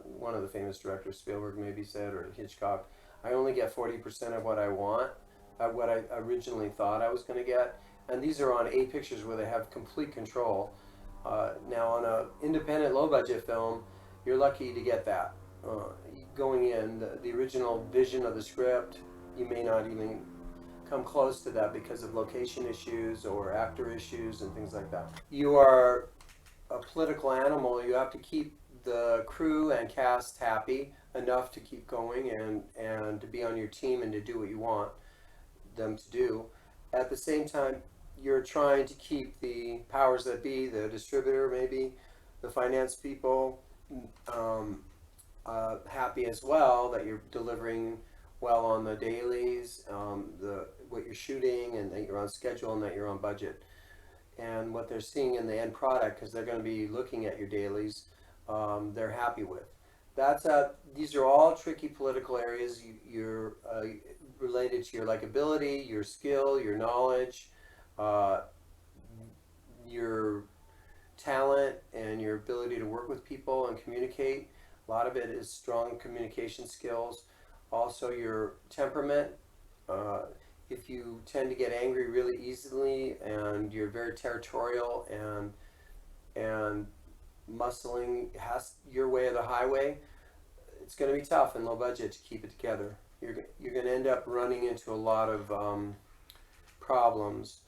one of the famous directors, Spielberg maybe said, or Hitchcock, I only get 40% of what I want, what I originally thought I was going to get. And these are on 8 pictures where they have complete control. Now on an independent low-budget film, you're lucky to get that. Going in, the original vision of the script, you may not even come close to that because of location issues or actor issues and things like that. You are a political animal. You have to keep the crew and cast happy enough to keep going and to be on your team and to do what you want them to do. At the same time, you're trying to keep the powers that be, the distributor maybe, the finance people, happy as well, that you're delivering well on the dailies, what you're shooting, and that you're on schedule and that you're on budget. And what they're seeing in the end product, because they're going to be looking at your dailies, they're happy with. These are all tricky political areas. You're related to your likability, your skill, your knowledge, your talent, and your ability to work with people and communicate. A lot of it is strong communication skills. Also, your temperament. If you tend to get angry really easily and you're very territorial and muscling your way or the highway, it's going to be tough in low budget to keep it together. You're going to end up running into a lot of problems.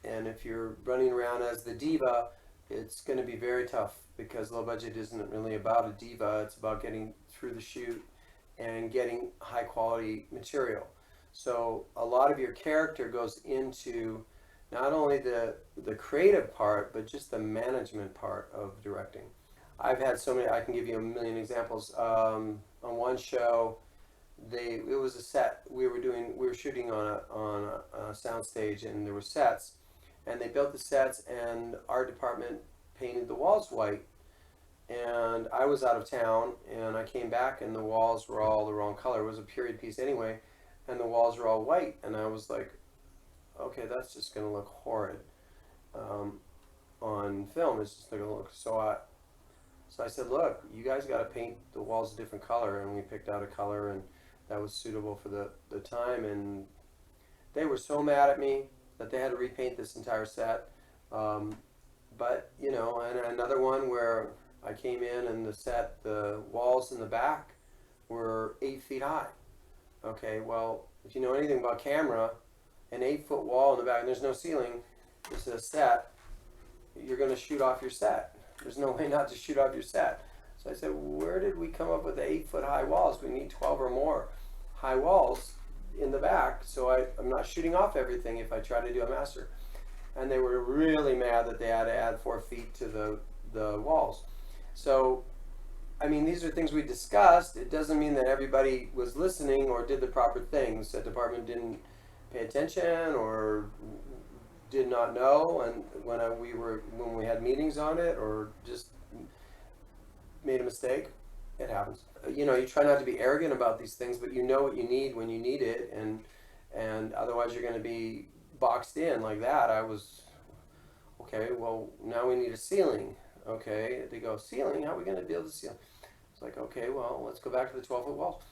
And if you're running around as the diva, it's going to be very tough because low budget isn't really about a diva. It's about getting through the shoot and getting high quality material. So a lot of your character goes into not only the creative part, but just the management part of directing. I've had so many, I can give you a million examples. On one show, it was a set we were shooting on a sound stage, and there were sets, and they built the sets, and our department painted the walls white. And I was out of town, and I came back, and the walls were all the wrong color. It was a period piece anyway, and the walls were all white, and I was like, okay, that's just going to look horrid on film. It's just going to look so. I said, look, you guys got to paint the walls a different color, and we picked out a color, and that was suitable for the time. And they were so mad at me that they had to repaint this entire set. But you know, and another one where I came in and the walls in the back were 8 feet high. Okay, well, if you know anything about camera, an 8-foot wall in the back, and there's no ceiling, this is a set, you're going to shoot off your set. There's no way not to shoot off your set. So I said, where did we come up with the 8-foot high walls? We need 12 or more high walls in the back, so I'm not shooting off everything if I try to do a master. And they were really mad that they had to add 4 feet to the walls. So I mean, these are things we discussed. It doesn't mean that everybody was listening or did the proper things. The department didn't pay attention or did not know, and when we had meetings on it, or just made a mistake. It happens. You know, you try not to be arrogant about these things, but you know what you need when you need it, and otherwise you're going to be boxed in like that. I was, okay, well, now we need a ceiling. Okay, they go, ceiling? How are we going to build a ceiling? It's like, okay, well, let's go back to the 12-foot wall.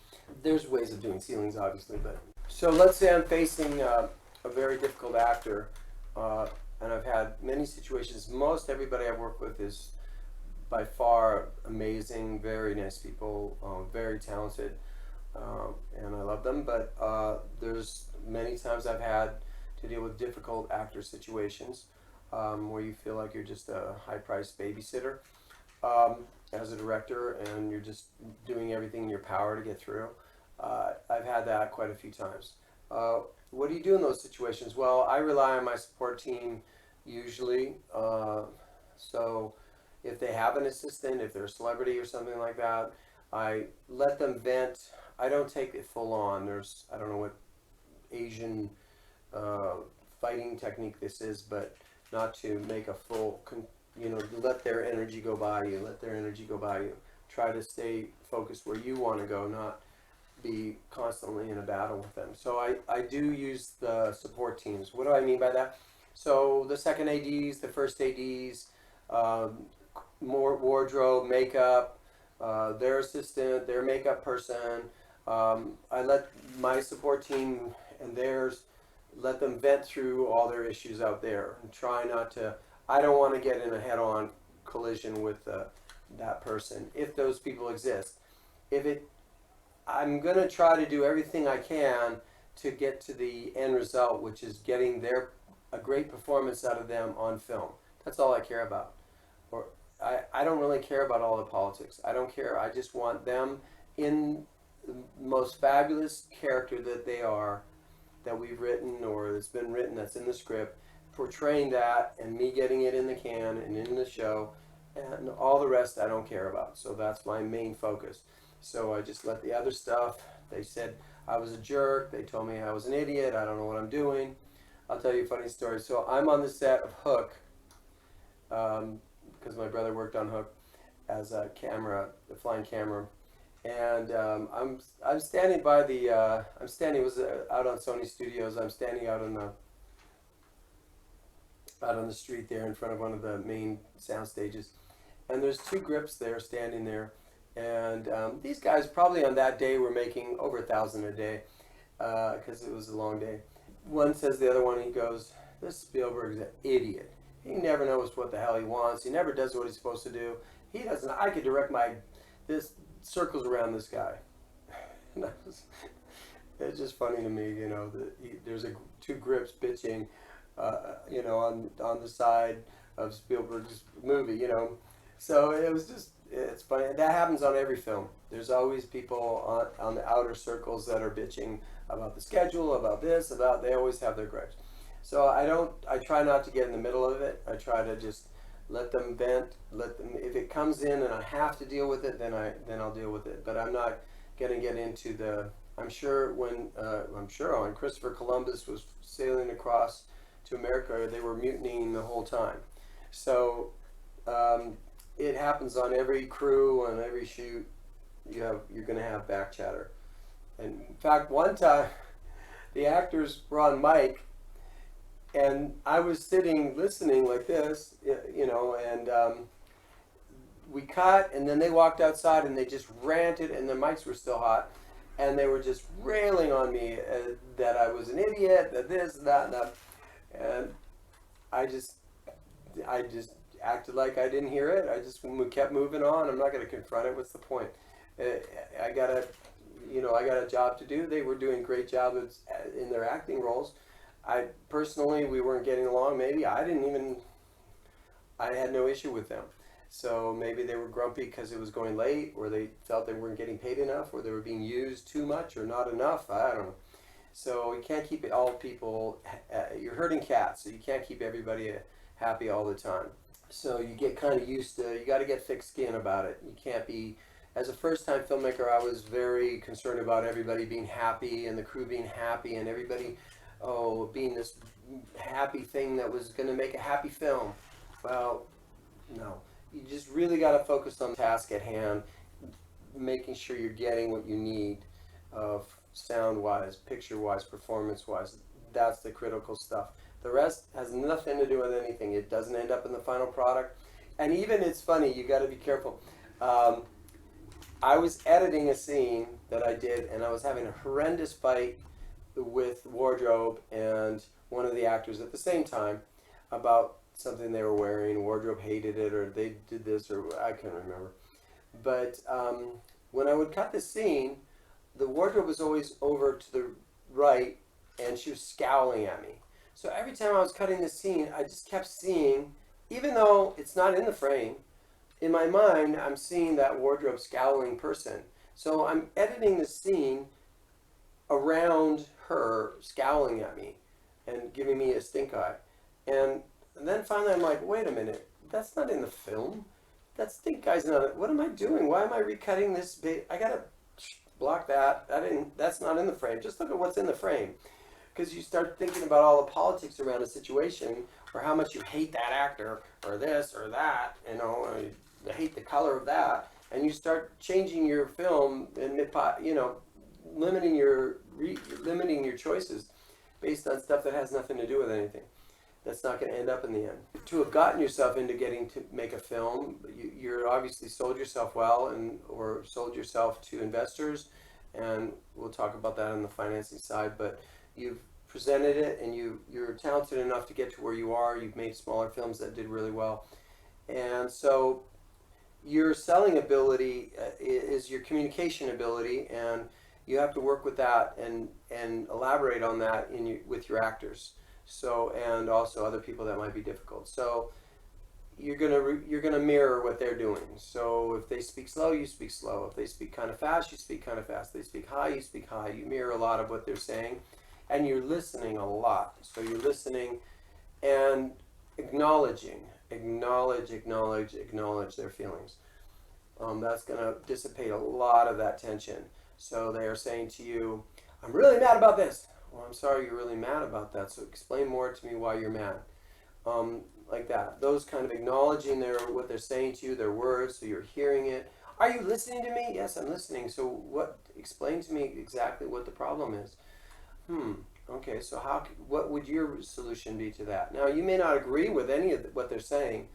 There's ways of doing ceilings, obviously, but... So let's say I'm facing a very difficult actor, and I've had many situations. Most everybody I've worked with is by far amazing, very nice people, very talented, and I love them, but there's many times I've had to deal with difficult actor situations where you feel like you're just a high-priced babysitter as a director, and you're just doing everything in your power to get through. I've had that quite a few times. What do you do in those situations? Well, I rely on my support team usually. So if they have an assistant, if they're a celebrity or something like that, I let them vent. I don't take it full on. I don't know what Asian fighting technique this is, but not to make a full, let their energy go by you. Let their energy go by you. Try to stay focused where you want to go, not be constantly in a battle with them. So I do use the support teams. What do I mean by that? So the second ADs, the first ADs, more wardrobe, makeup, their assistant, their makeup person. I let my support team and theirs, let them vent through all their issues out there and try not to, I don't want to get in a head-on collision with that person, if those people exist. I'm going to try to do everything I can to get to the end result, which is getting a great performance out of them on film. That's all I care about. Or I don't really care about all the politics. I don't care. I just want them in the most fabulous character that they are, that we've written or that's been written, that's in the script, portraying that, and me getting it in the can and in the show, and all the rest I don't care about. So that's my main focus. So I just let the other stuff. They said I was a jerk. They told me I was an idiot. I don't know what I'm doing. I'll tell you a funny story. So I'm on the set of Hook, because my brother worked on Hook as a camera, the flying camera, and I'm standing by the it was out on Sony Studios. I'm standing out on the street there in front of one of the main sound stages, and there's two grips there standing there, and these guys probably on that day were making over $1,000 a day, because it was a long day. One says the other one, he goes, "This Spielberg's an idiot. He never knows what the hell he wants. He never does what he's supposed to do. He doesn't. I could direct this circles around this guy." And it's just funny to me, there's two grips bitching, on the side of Spielberg's movie, So it was just, it's funny. That happens on every film. There's always people on the outer circles that are bitching about the schedule, about this, they always have their gripes. So I try not to get in the middle of it. I try to just let them vent, if it comes in and I have to deal with it, then I'll deal with it. But I'm not going to get into I'm sure when Christopher Columbus was sailing across to America, they were mutinying the whole time. So it happens on every crew, on every shoot. You're going to have back chatter. And in fact, one time the actors were on mic, and I was sitting listening like this, and we cut, and then they walked outside and they just ranted, and the mics were still hot, and they were just railing on me that I was an idiot, that this, that, and that. And I just acted like I didn't hear it. We kept moving on. I'm not going to confront it. What's the point? I got a job to do. They were doing a great job in their acting roles. We weren't getting along. Maybe I had no issue with them. So maybe they were grumpy because it was going late, or they felt they weren't getting paid enough, or they were being used too much or not enough. I don't know. So you can't keep all people, you're herding cats, so you can't keep everybody happy all the time. So you get kind of used to, you got to get thick skin about it. You can't be, as a first-time filmmaker, I was very concerned about everybody being happy and the crew being happy and everybody, being this happy thing that was going to make a happy film. Well, no. You just really got to focus on the task at hand, making sure you're getting what you need, sound-wise, picture-wise, performance-wise. That's the critical stuff. The rest has nothing to do with anything. It doesn't end up in the final product. And even, it's funny, you got to be careful. I was editing a scene that I did, and I was having a horrendous fight with wardrobe and one of the actors at the same time about something they were wearing. Wardrobe hated it, or they did this, or I can't remember. But when I would cut the scene, the wardrobe was always over to the right, and she was scowling at me. So every time I was cutting the scene, I just kept seeing, even though it's not in the frame, in my mind, I'm seeing that wardrobe scowling person. So I'm editing the scene around her scowling at me and giving me a stink eye. And then finally I'm like, wait a minute, that's not in the film. That stink eye's not, what am I doing? Why am I recutting this bit? I gotta block that. That's not in the frame. Just look at what's in the frame. Because you start thinking about all the politics around a situation, or how much you hate that actor, or this, or that, you hate the color of that, and you start changing your film and limiting your choices based on stuff that has nothing to do with anything. That's not going to end up in the end. To have gotten yourself into getting to make a film, you're obviously sold yourself well, or sold yourself to investors, and we'll talk about that on the financing side. But you've presented it, and you're talented enough to get to where you are. You've made smaller films that did really well, and so your selling ability is your communication ability, and you have to work with that and elaborate on that with your actors. So, and also other people that might be difficult. So you're gonna mirror what they're doing. So if they speak slow, you speak slow. If they speak kind of fast, you speak kind of fast. If they speak high, you speak high. You mirror a lot of what they're saying, and you're listening a lot. So you're listening and acknowledge their feelings. That's gonna dissipate a lot of that tension. So they are saying to you, "I'm really mad about this." Well, I'm sorry you're really mad about that. So explain more to me why you're mad. Like that. Those kind of acknowledging what they're saying to you, their words, so you're hearing it. Are you listening to me? Yes, I'm listening. So what? Explain to me exactly what the problem is. Okay. So what would your solution be to that? Now you may not agree with any of what they're saying,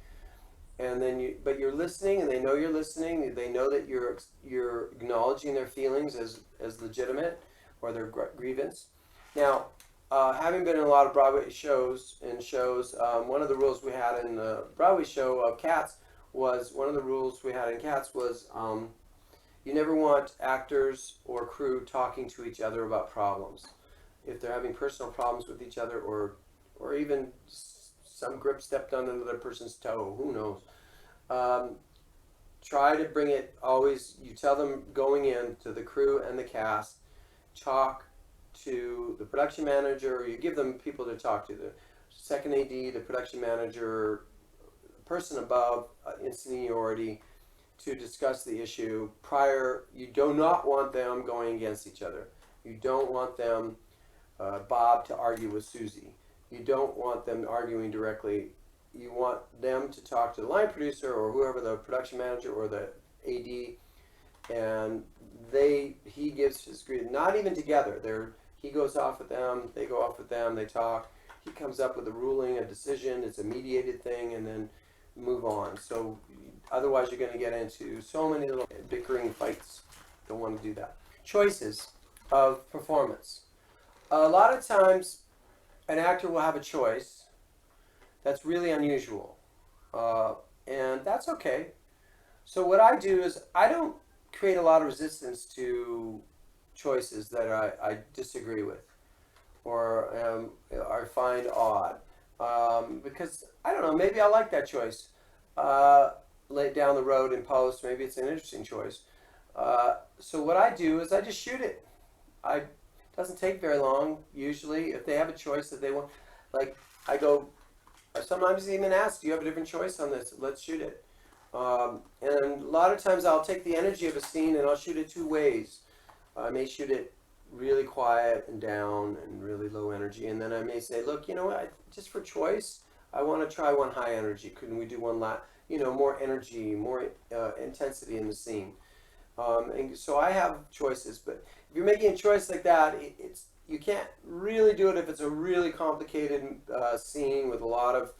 and then but you're listening, and they know you're listening. They know that you're acknowledging their feelings as legitimate or their grievance. Now, having been in a lot of Broadway shows, one of the rules we had in the Broadway show of Cats was you never want actors or crew talking to each other about problems. If they're having personal problems with each other, or even some grip stepped on another person's toe, who knows? Try to bring it always. You tell them going in to the crew and the cast, talk to the production manager, or you give them people to talk to, the second AD, the production manager, person above in seniority, to discuss the issue prior. You do not want them going against each other. You don't want them, Bob to argue with Susie. You don't want them arguing directly. You want them to talk to the line producer or whoever, the production manager or the AD, and he gives his grade. Not even together. He goes off with them. They go off with them. They talk. He comes up with a ruling, a decision. It's a mediated thing, and then move on. So otherwise, you're going to get into so many little bickering fights. Don't want to do that. Choices of performance. A lot of times, an actor will have a choice that's really unusual, and that's okay. So what I do is I don't create a lot of resistance to choices that I disagree with or I find odd, because I don't know, maybe I like that choice late down the road in post. Maybe it's an interesting choice. So what I do is I just shoot it. It doesn't take very long usually. If they have a choice that they want, like I go, sometimes they even ask, do you have a different choice on this? Let's shoot it. And a lot of times I'll take the energy of a scene and I'll shoot it two ways. I may shoot it really quiet and down and really low energy, and then I may say, look, you know what, just for choice, I want to try one high energy. Couldn't we do one more energy, more intensity in the scene? And so I have choices, but if you're making a choice like that, you can't really do it if it's a really complicated scene with a lot of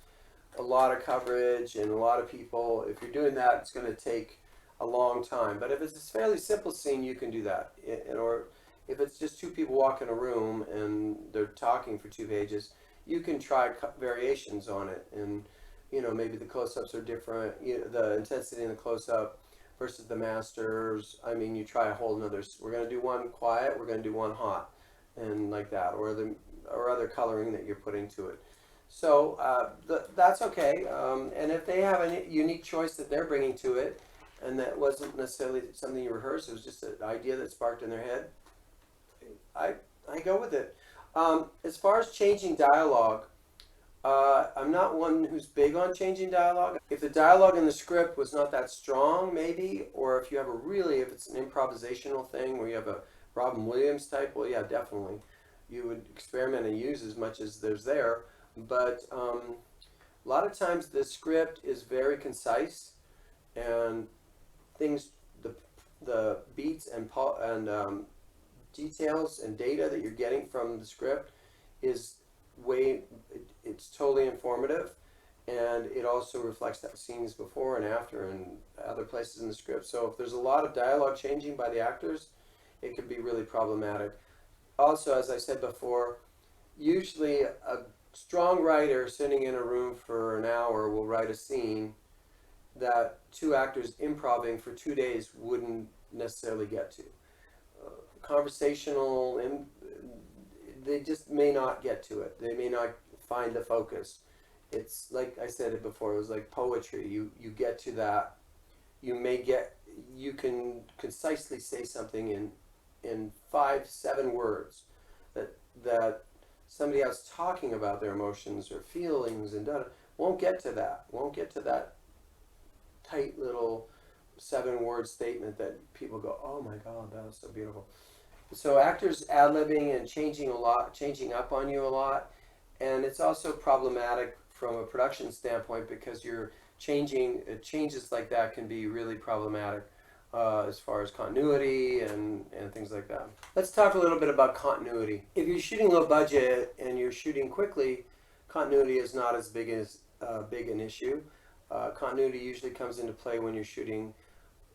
coverage and a lot of people. If you're doing that, it's going to take a long time. But if it's a fairly simple scene, you can do that. Or if it's just two people walk in a room and they're talking for 2 pages, you can try variations on it. And maybe the close-ups are different. The intensity in the close-up versus the masters. I mean, you try a whole nother. We're going to do one quiet. We're going to do one hot, and like that, or other coloring that you're putting to it. So that's okay. And if they have a unique choice that they're bringing to it, and that wasn't necessarily something you rehearsed, it was just an idea that sparked in their head, I go with it. As far as changing dialogue, I'm not one who's big on changing dialogue. If the dialogue in the script was not that strong, maybe, or if you have if it's an improvisational thing where you have a Robin Williams type, well, yeah, definitely. You would experiment and use as much as there's there. But a lot of times the script is very concise, and the beats and details and data that you're getting from the script it's totally informative, and it also reflects that scenes before and after and other places in the script. So if there's a lot of dialogue changing by the actors, it can be really problematic. Also, as I said before, usually a strong writer sitting in a room for an hour will write a scene that 2 actors improvising for 2 days wouldn't necessarily get to. conversational, and they just may not get to it. They may not find the focus. It's like I said it before, it was like poetry. You get to that, you can concisely say something in 5-7 words that somebody else talking about their emotions or feelings and won't get to that tight little 7-word statement that people go, oh my God, that was so beautiful. So actors ad-libbing and changing up on you a lot, and it's also problematic from a production standpoint because changes like that can be really problematic as far as continuity and things like that. Let's talk a little bit about continuity. If you're shooting low budget and you're shooting quickly, continuity is not as big an issue. Continuity usually comes into play when you're shooting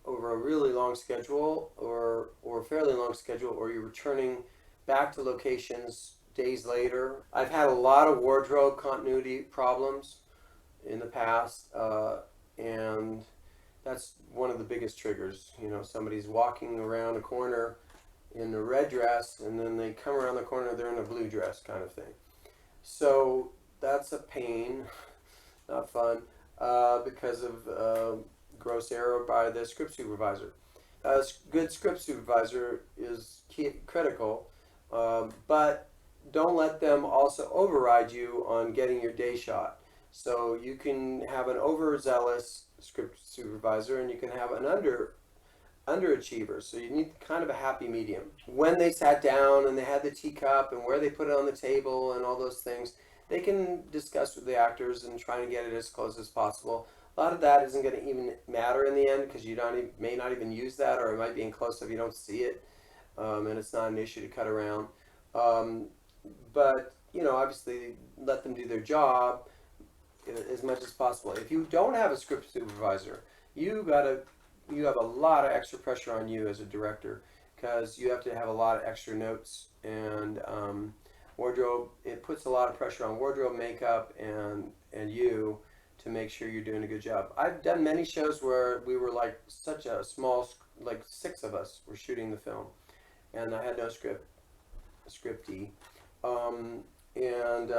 over a really long schedule or a fairly long schedule, or you're returning back to locations days later. I've had a lot of wardrobe continuity problems in the past, and that's one of the biggest triggers. You know, somebody's walking around a corner in a red dress and then they come around the corner, they're in a blue dress kind of thing. So that's a pain, not fun, because of gross error by the script supervisor. A good script supervisor is critical, but don't let them also override you on getting your day shot. So you can have an overzealous script supervisor and you can have an underachiever. So you need kind of a happy medium. When they sat down and they had the teacup and where they put it on the table and all those things, they can discuss with the actors and try and get it as close as possible. A lot of that isn't going to even matter in the end because you may not even use that, or it might be in close-up, you don't see it, and it's not an issue to cut around. But, you know, obviously let them do their job as much as possible. If you don't have a script supervisor, you have a lot of extra pressure on you as a director because you have to have a lot of extra notes, and wardrobe, it puts a lot of pressure on wardrobe, makeup, and you to make sure you're doing a good job. I've done many shows where we were like such a small, like 6 of us were shooting the film, and I had no scriptee. And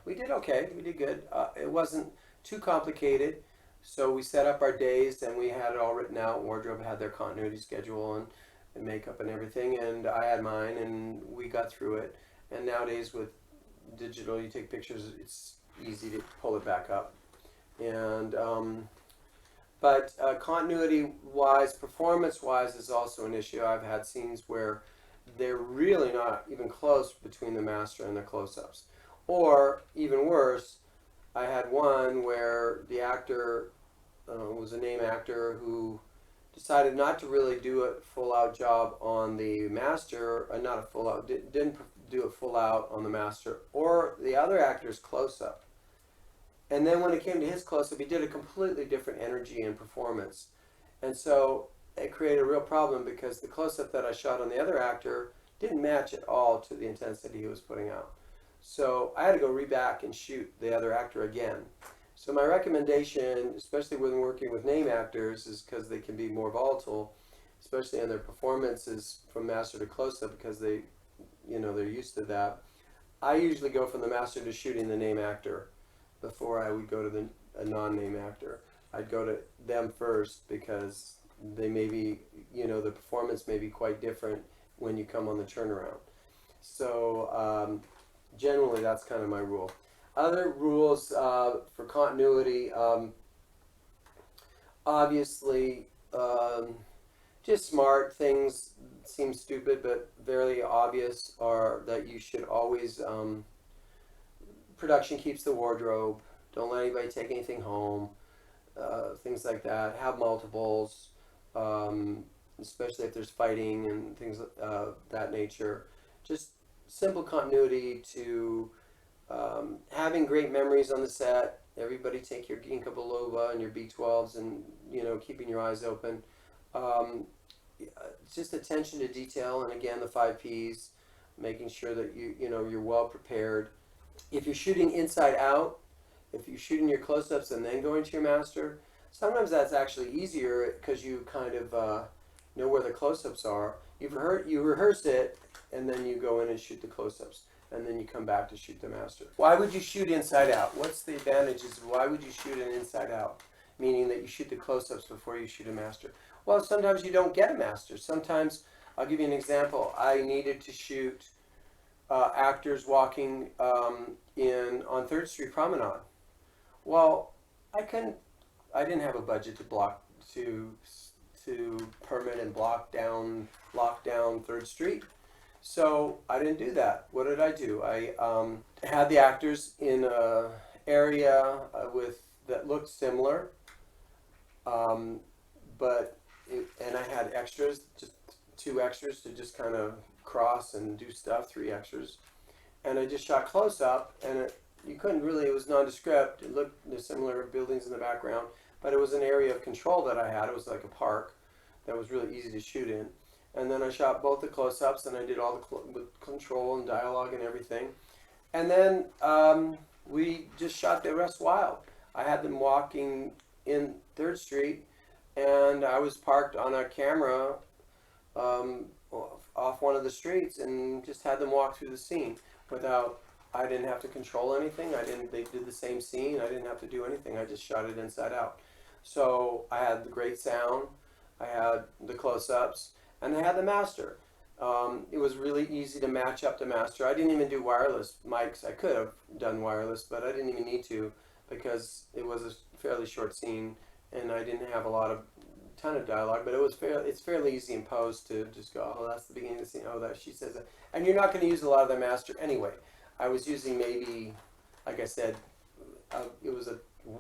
we did okay, we did good. It wasn't too complicated, so we set up our days and we had it all written out. Wardrobe had their continuity schedule and makeup and everything, and I had mine, and we got through it. And nowadays with digital, you take pictures, it's easy to pull it back up. And but continuity-wise, performance-wise is also an issue. I've had scenes where they're really not even close between the master and the close-ups. Or, even worse, I had one where the actor was a name actor who decided not to really do a full-out job on the master, not a full-out, didn't do it full-out on the master, or the other actor's close-up. And then when it came to his close-up, he did a completely different energy and performance. And so it created a real problem because the close-up that I shot on the other actor didn't match at all to the intensity he was putting out. So I had to go back and shoot the other actor again. So my recommendation, especially when working with name actors, is because they can be more volatile, especially in their performances from master to close-up, because they're used to that. I usually go from the master to shooting the name actor before I would go to a non-name actor. I'd go to them first because they may be, the performance may be quite different when you come on the turnaround. So generally that's kind of my rule. Other rules for continuity, obviously just smart things seem stupid but very obvious are that you should always, production keeps the wardrobe, don't let anybody take anything home, things like that, have multiples, especially if there's fighting and things of that nature. Just simple continuity to having great memories on the set. Everybody take your ginkgo biloba and your B12s and, keeping your eyes open. Just attention to detail, and again, the 5 Ps, making sure that you're well prepared. If you're shooting inside out, if you're shooting your close-ups and then going to your master, sometimes that's actually easier because you kind of know where the close-ups are. You rehearse it, and then you go in and shoot the close-ups, and then you come back to shoot the master. Why would you shoot inside out? What's the advantages? Why would you shoot an inside out? Meaning that you shoot the close-ups before you shoot a master. Well, sometimes you don't get a master. Sometimes, I'll give you an example. I needed to shoot actors walking on 3rd Street Promenade. Well, I didn't have a budget to permit and lock down 3rd Street. So I didn't do that. What did I do? I had the actors in a area that looked similar, and I had extras, just 2 extras to just kind of cross and do stuff, 3 extras, and I just shot close up, and you couldn't really, it was nondescript. It looked, there's similar buildings in the background, but it was an area of control that I had. It was like a park that was really easy to shoot in. And then I shot both the close-ups, and I did all the control and dialogue and everything. And then we just shot the rest wild. I had them walking in 3rd Street, and I was parked on a camera off one of the streets, and just had them walk through the scene without. I didn't have to control anything. They did the same scene. I didn't have to do anything. I just shot it inside out. So I had the great sound. I had the close-ups. And I had the master. It was really easy to match up the master. I didn't even do wireless mics. I could have done wireless, but I didn't even need to because it was a fairly short scene, and I didn't have ton of dialogue. But it's fairly easy in post to just go, oh, that's the beginning of the scene. Oh, that she says that, and you're not going to use a lot of the master anyway. I was using maybe, like I said, it was a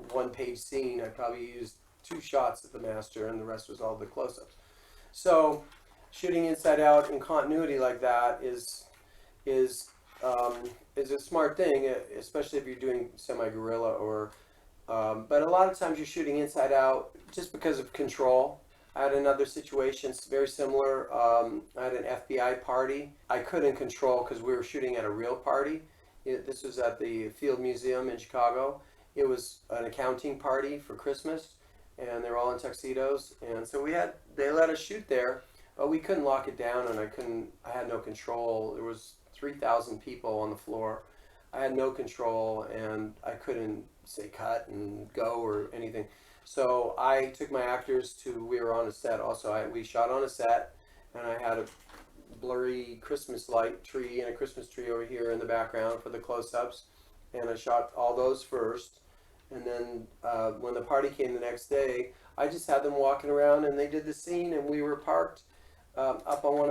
1-page scene. I probably used 2 shots of the master, and the rest was all the close-ups. So shooting inside out in continuity like that is a smart thing, especially if you're doing semi-guerrilla or. But a lot of times you're shooting inside out just because of control. I had another situation very similar. I had an FBI party. I couldn't control because we were shooting at a real party. This was at the Field Museum in Chicago. It was an accounting party for Christmas, and they were all in tuxedos. And so they let us shoot there, but we couldn't lock it down, and I had no control. There was 3,000 people on the floor. I had no control, and I couldn't say cut and go or anything. So I took my actors we were on a set also. We shot on a set, and I had a blurry Christmas light tree and a Christmas tree over here in the background for the close-ups, and I shot all those first. And then when the party came the next day, I just had them walking around, and they did the scene, and we were parked up on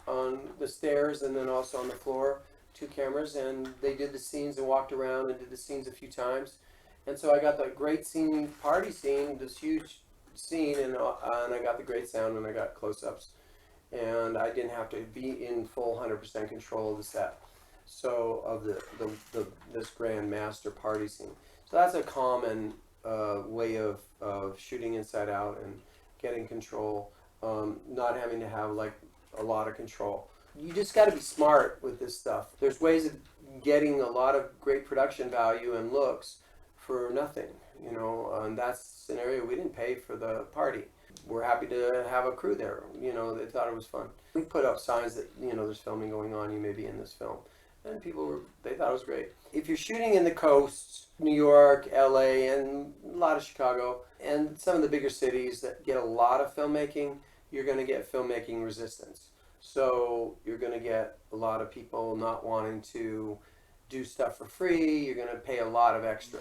on the stairs, and then also on the floor, 2 cameras, and they did the scenes and walked around and did the scenes a few times. And so I got the great scene, party scene, this huge scene, and I got the great sound, and I got close-ups, and I didn't have to be in full 100% control of the set, so of this grand master party scene. So that's a common way of shooting inside out and getting control, not having to have like a lot of control. You just got to be smart with this stuff. There's ways of getting a lot of great production value and looks for nothing, and that's the scenario. We didn't pay for the party. We're happy to have a crew there. They thought it was fun. We put up signs that, there's filming going on, you may be in this film. And they thought it was great. If you're shooting in the coasts, New York, LA, and a lot of Chicago, and some of the bigger cities that get a lot of filmmaking, you're going to get filmmaking resistance. So you're going to get a lot of people not wanting to do stuff for free. You're going to pay a lot of extra.